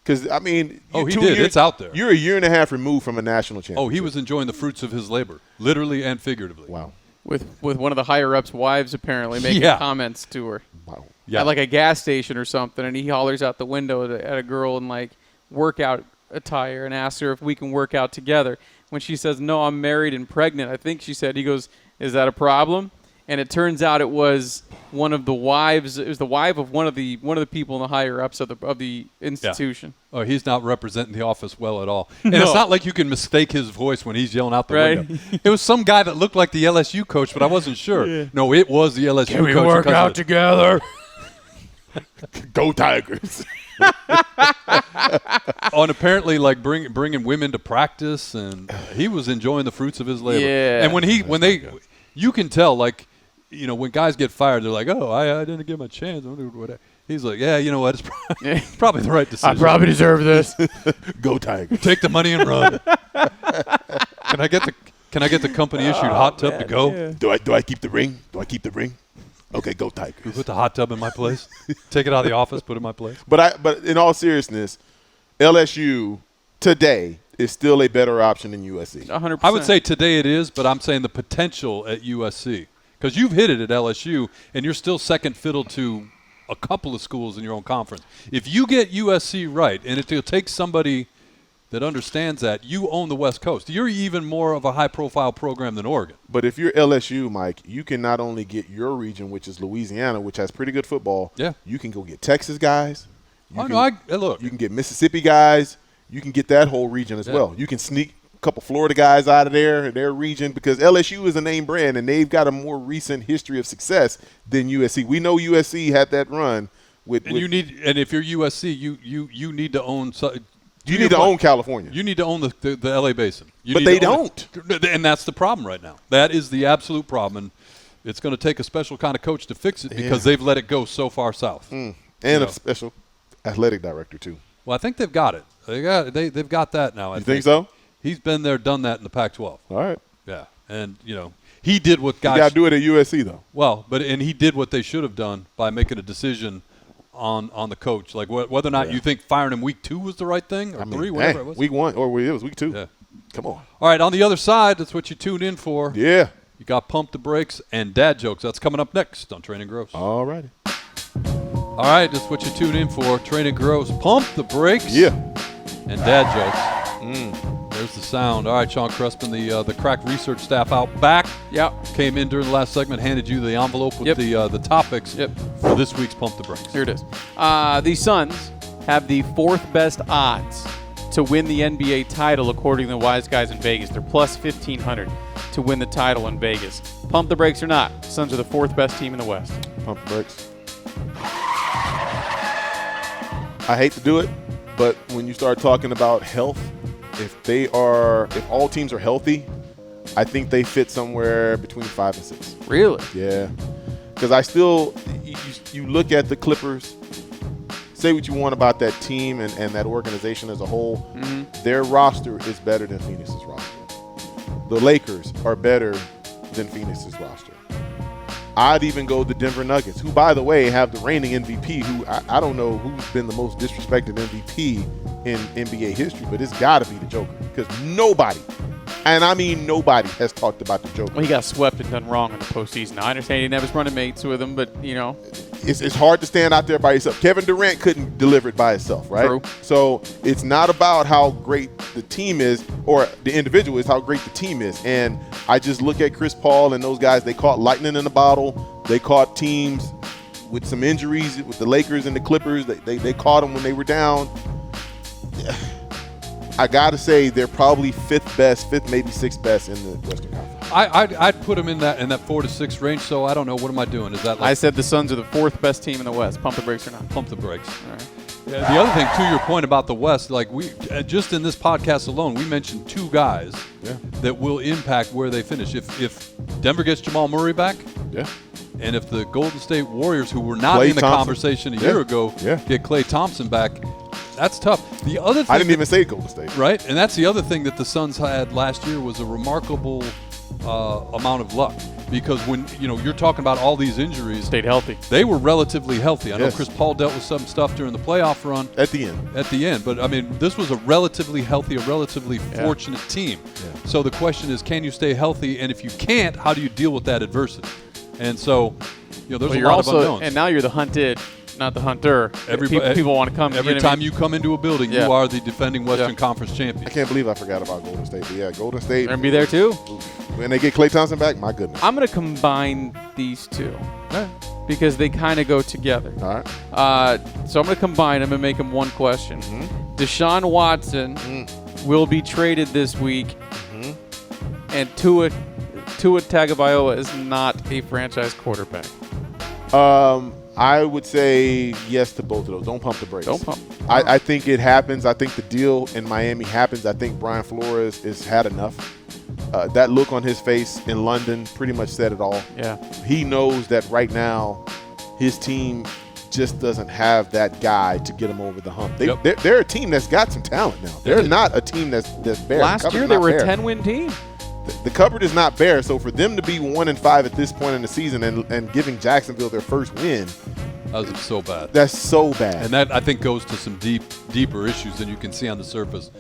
Because, I mean, he did. It's out there. You're a year and a half removed from a national championship. Oh, he was enjoying the fruits of his labor, literally and figuratively. Wow. With one of the higher-ups' wives apparently making comments to her. Wow. Yeah. At like a gas station or something, and he hollers out the window at a girl in like workout attire and asks her if we can work out together. When she says, "No, I'm married and pregnant," I think she said, he goes, "Is that a problem?" And it turns out it was one of the wives. It was the wife of one of the people in the higher ups of the institution. Yeah. Oh, he's not representing the office well at all. And it's not like you can mistake his voice when he's yelling out the window. It was some guy that looked like the LSU coach, but I wasn't sure. Yeah. No, it was the LSU coach. Can we work out together? Go Tigers. And apparently, like bringing women to practice, and he was enjoying the fruits of his labor. Yeah. And when they, you can tell, like, when guys get fired, they're like, "Oh, I didn't give him a chance." He's like, "Yeah, you know what? It's probably the right decision. I probably deserve this." Go Tigers. Take the money and run. Can I get the company issued hot tub to go? Yeah. Do I keep the ring? Do I keep the ring? Okay, go Tigers. You put the hot tub in my place. Take it out of the office. Put it in my place. But in all seriousness, LSU today is still a better option than USC. 100%. I would say today it is, but I'm saying the potential at USC. Because you've hit it at LSU, and you're still second fiddle to a couple of schools in your own conference. If you get USC right, and it'll take somebody that understands that, you own the West Coast. You're even more of a high-profile program than Oregon. But if you're LSU, Mike, you can not only get your region, which is Louisiana, which has pretty good football. Yeah. You can go get Texas guys. Look. You can get Mississippi guys. You can get that whole region as well. You can sneak a couple Florida guys out of their region because LSU is a name brand, and they've got a more recent history of success than USC. We know USC had that run with. And if you're USC, you need to own. You need to own California. You need to own the LA Basin. But they don't. And that's the problem right now. That is the absolute problem, and it's going to take a special kind of coach to fix it because they've let it go so far south. And a special athletic director too. Well, I think they've got it. They've got that now. You think so? He's been there, done that in the Pac-12. All right. Yeah, and he did what guys. You got to do it at USC though. Well, and he did what they should have done by making a decision on the coach, like whether or not you think firing him week 2 was the right thing or 3, whatever it was. Week 1 or it was week 2. Yeah. Come on. All right, on the other side, that's what you tuned in for. Yeah. You got Pump the Brakes and Dad Jokes. That's coming up next on Training Gross. All righty. All right, that's what you tune in for. Training Gross, Pump the Brakes. Yeah. And Dad Jokes. There's the sound. All right, Sean Crespin, the crack research staff out back. Yep. Came in during the last segment, handed you the envelope with the topics for this week's Pump the Brakes. Here it is. The Suns have the 4th best odds to win the NBA title according to the wise guys in Vegas. They're plus 1,500 to win the title in Vegas. Pump the brakes or not, Suns are the 4th best team in the West. Pump the brakes. I hate to do it, but when you start talking about health, if all teams are healthy, I think they fit somewhere between 5 and 6. Really? Yeah. Because you look at the Clippers, say what you want about that team and that organization as a whole, their roster is better than Phoenix's roster. The Lakers are better than Phoenix's roster. I'd even go the Denver Nuggets, who, by the way, have the reigning MVP, who I don't know who's been the most disrespected MVP in NBA history, but it's got to be the Joker because nobody, and I mean nobody, has talked about the Joker. Well, he got swept and done wrong in the postseason. I understand he didn't have his running mates with him, but, It's hard to stand out there by yourself. Kevin Durant couldn't deliver it by himself, right? True. So it's not about how great the team is or the individual is, how great the team is. And I just look at Chris Paul and those guys. They caught lightning in a bottle. They caught teams with some injuries with the Lakers and the Clippers. They caught them when they were down. I got to say they're probably 5th, maybe 6th best in the Western Conference. I'd put them in that 4 to 6 range. So I don't know. What am I doing? Is that? I said the Suns are the 4th best team in the West. Pump the brakes or not? Pump the brakes. All right. Yeah, the other thing, to your point about the West, like we just in this podcast alone, we mentioned 2 guys that will impact where they finish. If Denver gets Jamal Murray back, and if the Golden State Warriors, who were not in the conversation a year ago, get Klay Thompson back, that's tough. The other thing I didn't even say Golden State. Right, and that's the other thing that the Suns had last year was a remarkable amount of luck. Because when you're talking about all these injuries, stayed healthy. They were relatively healthy. I know Chris Paul dealt with some stuff during the playoff run at the end. But I mean, this was a relatively healthy, a relatively fortunate team. Yeah. So the question is, can you stay healthy? And if you can't, how do you deal with that adversity? And so, there's a lot of unknowns. And now you're the hunted, not the hunter. People want to come. Every time you come into a building, you are the defending Western Conference champion. I can't believe I forgot about Golden State. But Golden State. They're going to be there too. When they get Klay Thompson back, my goodness. I'm going to combine these 2 because they kind of go together. All right. So I'm going to combine them and make them one question. Deshaun Watson will be traded this week, and Tua Tagovailoa is not a franchise quarterback. I would say yes to both of those. Don't pump the brakes. Don't pump. I think it happens. I think the deal in Miami happens. I think Brian Flores has had enough. That look on his face in London pretty much said it all. Yeah. He knows that right now his team just doesn't have that guy to get him over the hump. They're a team that's got some talent now. They're not a team that's bare. Last year they were a 10-win team. The cupboard is not bare, so for them to be 1-5 at this point in the season and giving Jacksonville their first win, That was so bad. That's so bad. And that, I think, goes to some deeper issues than you can see on the surface.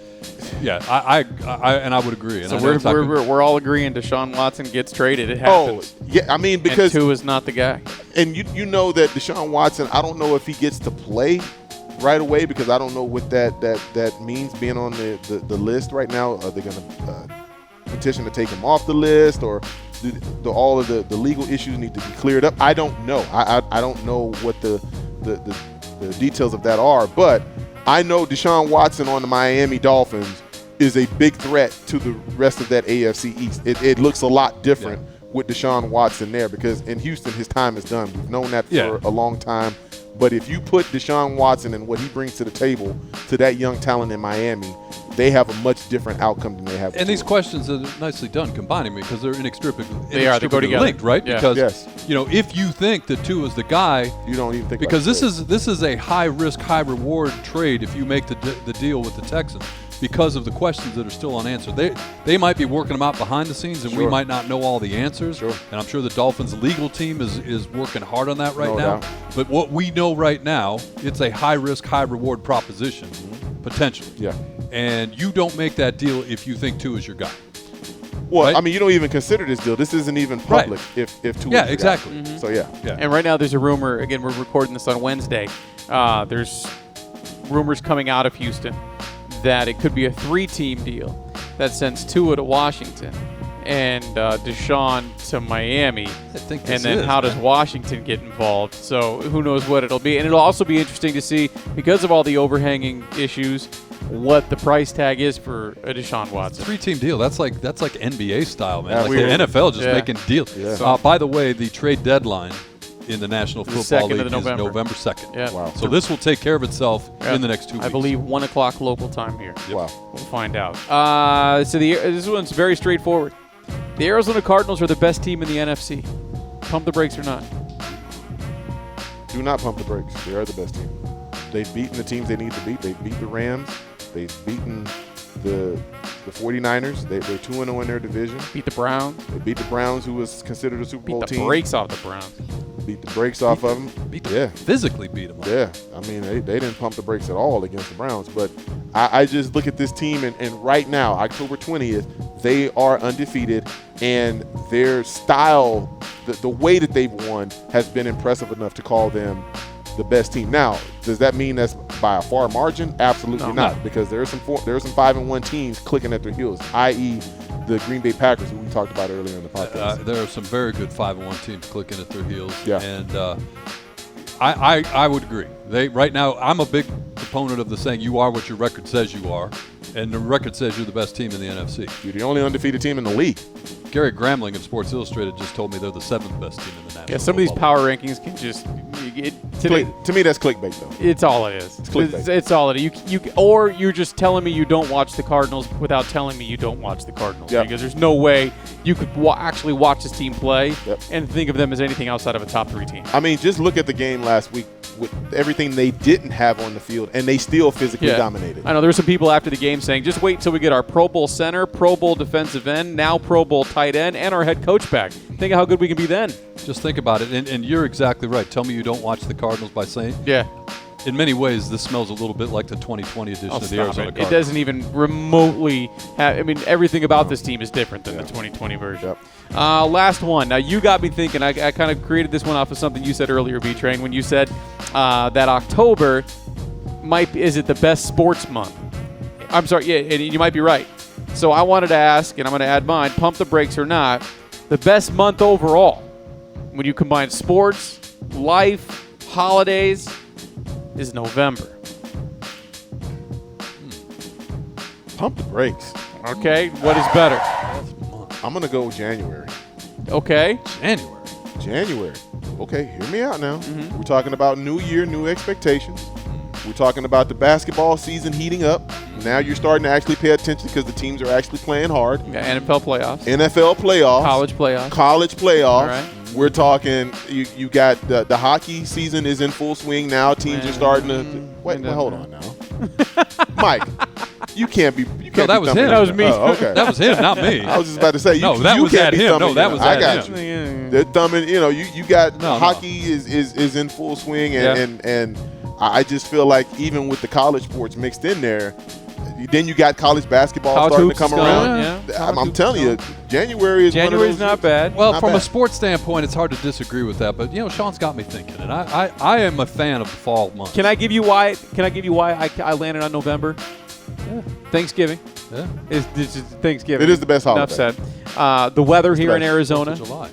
Yeah, I would agree. And So we're all agreeing Deshaun Watson gets traded. It happens. Yeah, I mean, because and Tua is not the guy. And you know that Deshaun Watson, I don't know if he gets to play right away because I don't know what that means being on the list right now. Are they going to petition to take him off the list, or all of the legal issues need to be cleared up? I don't know. I don't know what the details of that are, but I know Deshaun Watson on the Miami Dolphins is a big threat to the rest of that AFC East. It looks a lot different with Deshaun Watson there because in Houston his time is done. We've known that for a long time. But if you put Deshaun Watson and what he brings to the table to that young talent in Miami, they have a much different outcome than they have. And these questions are nicely done, combining me, because they're inextricably They go together. linked, right? Yeah. Because if you think that Tua is the guy, you don't even think because about this is a high risk, high reward trade if you make the deal with the Texans. Because of the questions that are still unanswered. They might be working them out behind the scenes, and we might not know all the answers. Sure. And I'm sure the Dolphins' legal team is working hard on that right No now. doubt. But what we know right now, it's a high-risk, high-reward proposition, potentially. Yeah. And you don't make that deal if you think Tua is your guy. Well, Right? I mean, you don't even consider this deal. This isn't even public if Tua Yeah, is the exactly. guy. So, yeah. And right now there's a rumor, again, we're recording this on Wednesday. There's rumors coming out of Houston that it could be a 3-team deal that sends Tua to Washington and Deshaun to Miami. I think And this then is, how does Washington get involved? So who knows what it'll be. And it'll also be interesting to see, because of all the overhanging issues, what the price tag is for a Deshaun Watson. 3-team deal. That's like NBA style, man. Like Absolutely. the NFL just Yeah. making deals. Yeah. By the way, the trade deadline in the National Football 2nd League of is November. November 2nd. Yeah. Wow. So this will take care of itself Yeah. in the next 2 weeks. I believe 1 o'clock local time here. Wow. We'll find out. So this one's very straightforward. The Arizona Cardinals are the best team in the NFC. Pump the brakes or not? Do not pump the brakes. They are the best team. They've beaten the teams they need to beat. They've beat the Rams. They've beaten the 49ers. They're 2-0 in their division. Beat the Browns. They beat the Browns, who was considered a Super Bowl Beat the team. brakes off the Browns. Beat the brakes off of them. Physically beat them up. Yeah. I mean, they didn't pump the brakes at all against the Browns. But I just look at this team, and right now, October 20th, they are undefeated, and their style, the way that they've won, has been impressive enough to call them the best team. Now, does that mean that's by a far margin? Absolutely not, because there are some 5-1 teams clicking at their heels, i.e., the Green Bay Packers, who we talked about earlier in the podcast. There are some very good 5-1 teams clicking at their heels. Yeah. And I would agree. Right now, I'm a big proponent of the saying, you are what your record says you are. And the record says you're the best team in the NFC. You're the only undefeated team in the league. Gary Gramling of Sports Illustrated just told me they're the 7th best team in the National Yeah, some of these Football power rankings can just To me, that's clickbait, though. It's all it is. It's clickbait. It's all it is. Or you're just telling me you don't watch the Cardinals without telling me you don't watch the Cardinals. Yep. Because there's no way you could actually watch this team play Yep. and think of them as anything outside of a top 3 team. I mean, just look at the game last week with everything they didn't have on the field, and they still physically dominated. I know there were some people after the game saying, just wait until we get our Pro Bowl center, Pro Bowl defensive end, now Pro Bowl tight end, and our head coach back. Think of how good we can be then. Just think about it, and you're exactly right. Tell me you don't watch the Cardinals by saying. Yeah. In many ways, this smells a little bit like the 2020 edition of the Arizona Cardinals. It doesn't even remotely have – I mean, everything about this team is different than the 2020 version. Yep. Last one. Now, you got me thinking. I kind of created this one off of something you said earlier, B-Train, when you said that October is it the best sports month? I'm sorry. Yeah, and you might be right. So I wanted to ask, and I'm going to add mine, pump the brakes or not, the best month overall when you combine sports, life, holidays – is November. Pump the brakes. Okay, what is better? I'm going to go January. Okay. January. Okay, hear me out now. Mm-hmm. We're talking about new year, new expectations. We're talking about the basketball season heating up. Now you're starting to actually pay attention because the teams are actually playing hard. Yeah, NFL playoffs. NFL playoffs. College playoffs. All right. We're talking, you got the hockey season is in full swing now. Teams are starting to – wait, hold on now. Mike, you can't be – No, that was him. That was me. Oh, okay. That was him, not me. I was just about to say, No, you that was can't at be him. thumbing No, that me. was I at got him. you. They're thumbing. You know, you got No. hockey is in full swing, and I just feel like even with the college sports mixed in there, then you got college basketball College starting to hoops come is around. going, yeah. I'm telling you, January is one of January's those. not bad. Well, Not from a bad. sports standpoint, it's hard to disagree with that. But Sean's got me thinking, and I am a fan of the fall months. Can I give you why? I landed on November? Yeah. Thanksgiving. Yeah. It's Thanksgiving. It is the best holiday. Enough said. The weather here in best. Arizona. July.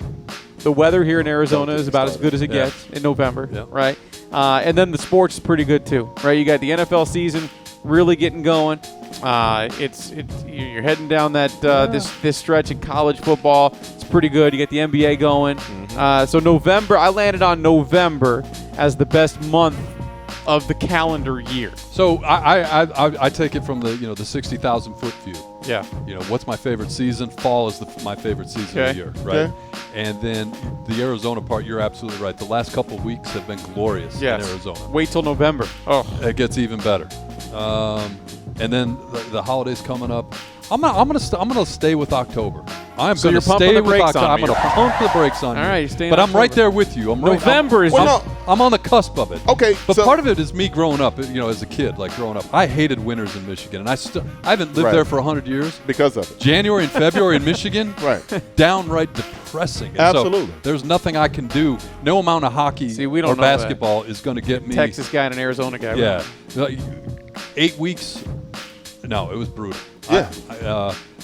The weather here in Arizona Don't is get me about as started. good as it Yeah. gets in November, Yeah. right? And then the sports is pretty good too, right? You got the NFL season really getting going. You're heading down that this stretch in college football. It's pretty good. You get the NBA going. So November, I landed on November as the best month of the calendar year. So I take it from the 60,000 foot view. Yeah. What's my favorite season? Fall is my favorite season of the year, right? Okay. And then the Arizona part, you're absolutely right. The last couple of weeks have been glorious in Arizona. Wait till November. Oh, It gets even better. And then the holidays coming up. I'm gonna stay with October. I'm So gonna you're pumping stay the with brakes October. on I'm me. gonna pump the brakes on All you. right, you're staying but I'm right October. there with you. November is Well, I'm on the cusp of it. Okay, But so- part of it is me growing up. As a kid, growing up, I hated winters in Michigan, and I haven't lived Right. there for 100 years. because of it. January and February in Michigan, Right. downright depressing. And Absolutely. So there's nothing I can do. No amount of hockey See, we don't or know that. basketball is going to get me. Texas guy and an Arizona guy. Yeah. 8 weeks. No, it was brutal. Yeah.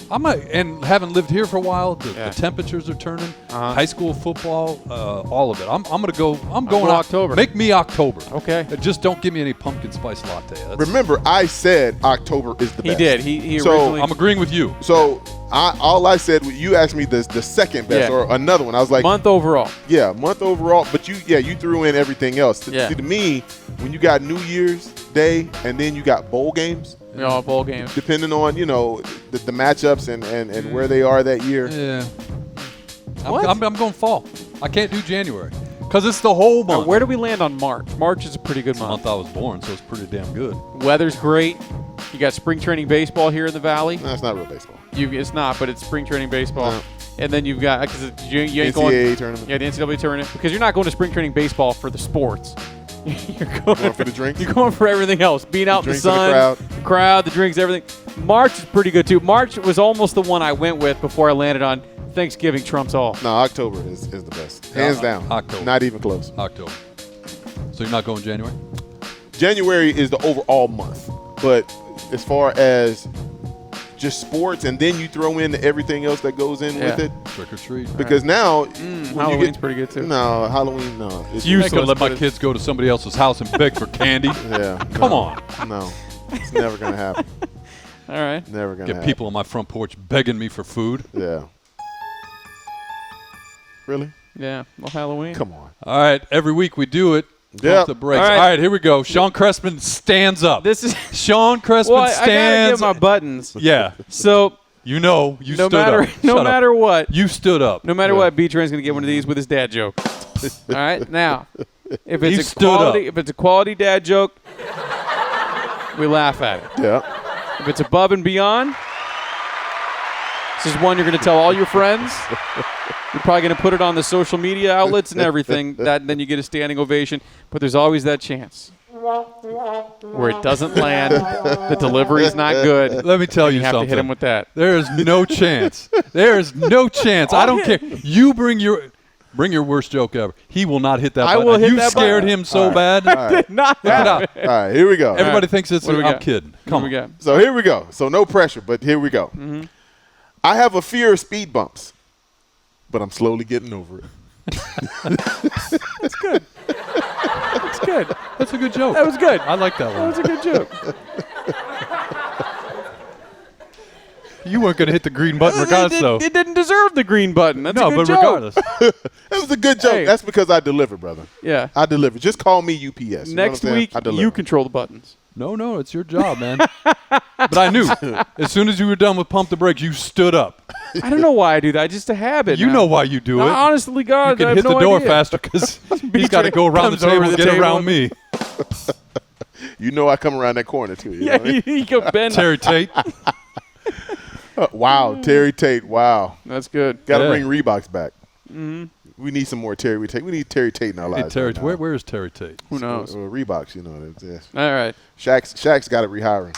And having lived here for a while, the Yeah. temperatures are turning. Uh-huh. High school football, all of it. I'm going to go. I'm going go October. Make me October. Okay. Just don't give me any pumpkin spice latte. Remember, I said October is the He best. did. He So, originally. I'm agreeing with you. So all I said, you asked me the second best Yeah. or another one. I was like, month overall. yeah, month overall. But you threw in everything else. Yeah. See, to me, when you got New Year's Day and then you got bowl games, Bowl games. depending on the matchups and where they are that year. Yeah. What? I'm going fall. I can't do January because it's the whole Now, month. where do we land on March? March is a pretty good the month. month I was born, so it's pretty damn good. Weather's great. You got spring training baseball here in the valley. No, it's not real baseball. It's not, but it's spring training baseball. No. And then you've got because you ain't NCAA going. tournament. Yeah, the NCAA tournament because you're not going to spring training baseball for the sports. You're going for the drinks? You're going for everything else. Being out in the drinks and the sun, crowd. the crowd, the drinks, everything. March is pretty good too. March was almost the one I went with before I landed on Thanksgiving trumps all. No, October is the best. Hands down. October. Not even close. October. So you're not going January? January is the overall month. But as far as just sports, and then you throw in everything else that goes in with Yeah. it, Trick or treat. because now when you Halloween's pretty good too. No, Halloween, no. It's You ain't useless, gonna let my but kids go to somebody else's house and beg for candy. Yeah. Come on. No. It's never going to happen. All right. Never going to Get happen. people on my front porch begging me for food. Yeah. Really? Yeah. Well, Halloween. Come on. All right, every week we do it. Yep. Pump the brakes. All right. All right, here we go. Sean Crespin stands up. This is. Sean Crespin Well, I gotta stands get my buttons. Yeah. So You no stood matter up. no Shut up. matter what, You stood up. no matter what, B-Train's gonna get one of these with his dad joke. All right, now if He it's a stood up. quality, if it's a quality dad joke, we laugh at it. Yeah. If it's above and beyond, this is one you're gonna tell all your friends. You're probably gonna put it on the social media outlets and everything. Then you get a standing ovation. But there's always that chance where it doesn't land. The delivery's not good. Let me tell you You have something. to hit him with that. There is no chance. There is no chance. I don't care. You bring your worst joke ever. He will not hit that I button. will hit you that scared button. him so bad. Not Look it up. All right, here we go. Everybody thinks it's What do we I'm got? kidding. What Come do on. we got? So here we go. So no pressure, but here we go. Mm-hmm. I have a fear of speed bumps, but I'm slowly getting over it. That's good. That's good. That's a good joke. That was good. I like that That one. was a good joke. You weren't going to hit the green button regardless, though. It didn't deserve the green button. That's No, a good but joke. regardless. That was a good joke. Hey. That's because I deliver, brother. Yeah. I deliver. Just call me UPS. You know what I'm Next saying? week, I deliver. you control the buttons. No, it's your job, man. But I knew. As soon as you were done with Pump the Brakes, you stood up. I don't know why I do that. It's just a habit. You now. know why you do No, it. honestly, You God, I can have hit the no door idea. faster because he's got to go around the Comes over table and the get table. around me. You know I come around that corner, too. You Yeah, know what I mean? you go bend. Terry Tate. Wow, Terry Tate. Wow. That's good. Got to Yeah. bring Reeboks back. We need some more Terry Tate. We need Terry Tate in our Hey, lives. Terry, right now. where is Terry Tate? Who knows? Or Reeboks, you know. All right. Shaq's got to rehire him.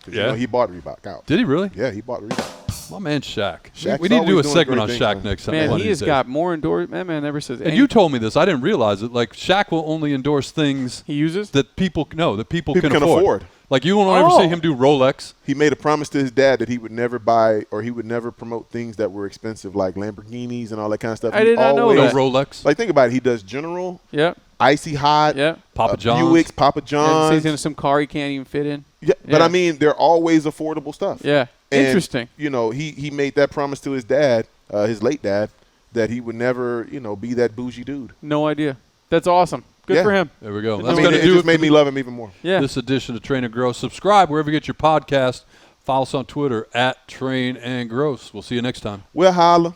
'Cause, Yeah. You know, he bought Reebok out. Did he really? Yeah, he bought Reebok. My man Shaq. Shaq's We need to do a always doing segment great on things, Shaq man. next time. Man, one he of has these got days. more endorsed. That man never says. And you told me this. I didn't realize it. Like Shaq will only endorse things he uses. that people can can afford. Like you won't ever see him do Rolex. He made a promise to his dad that he would never buy or he would never promote things that were expensive, like Lamborghinis and all that kind of stuff. I He did not know No that. Rolex. Like, think about it. He does General, Yeah. Icy Hot, Yeah. Papa John's. Buicks, Papa And John's. he's in some car he can't even fit in. Yeah, but Yeah. I mean, they're always affordable stuff. Yeah. And, Interesting. You know, he made that promise to his dad, his late dad, that he would never, be that bougie dude. No idea. That's awesome. Good Yeah. for him. There we go. I That's I mean, going to it do just it made for me love him even more. Yeah. this edition of Train and Gross. Subscribe wherever you get your podcast. Follow us on Twitter at Train and Gross. We'll see you next time. We'll holla.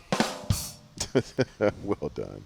Well done.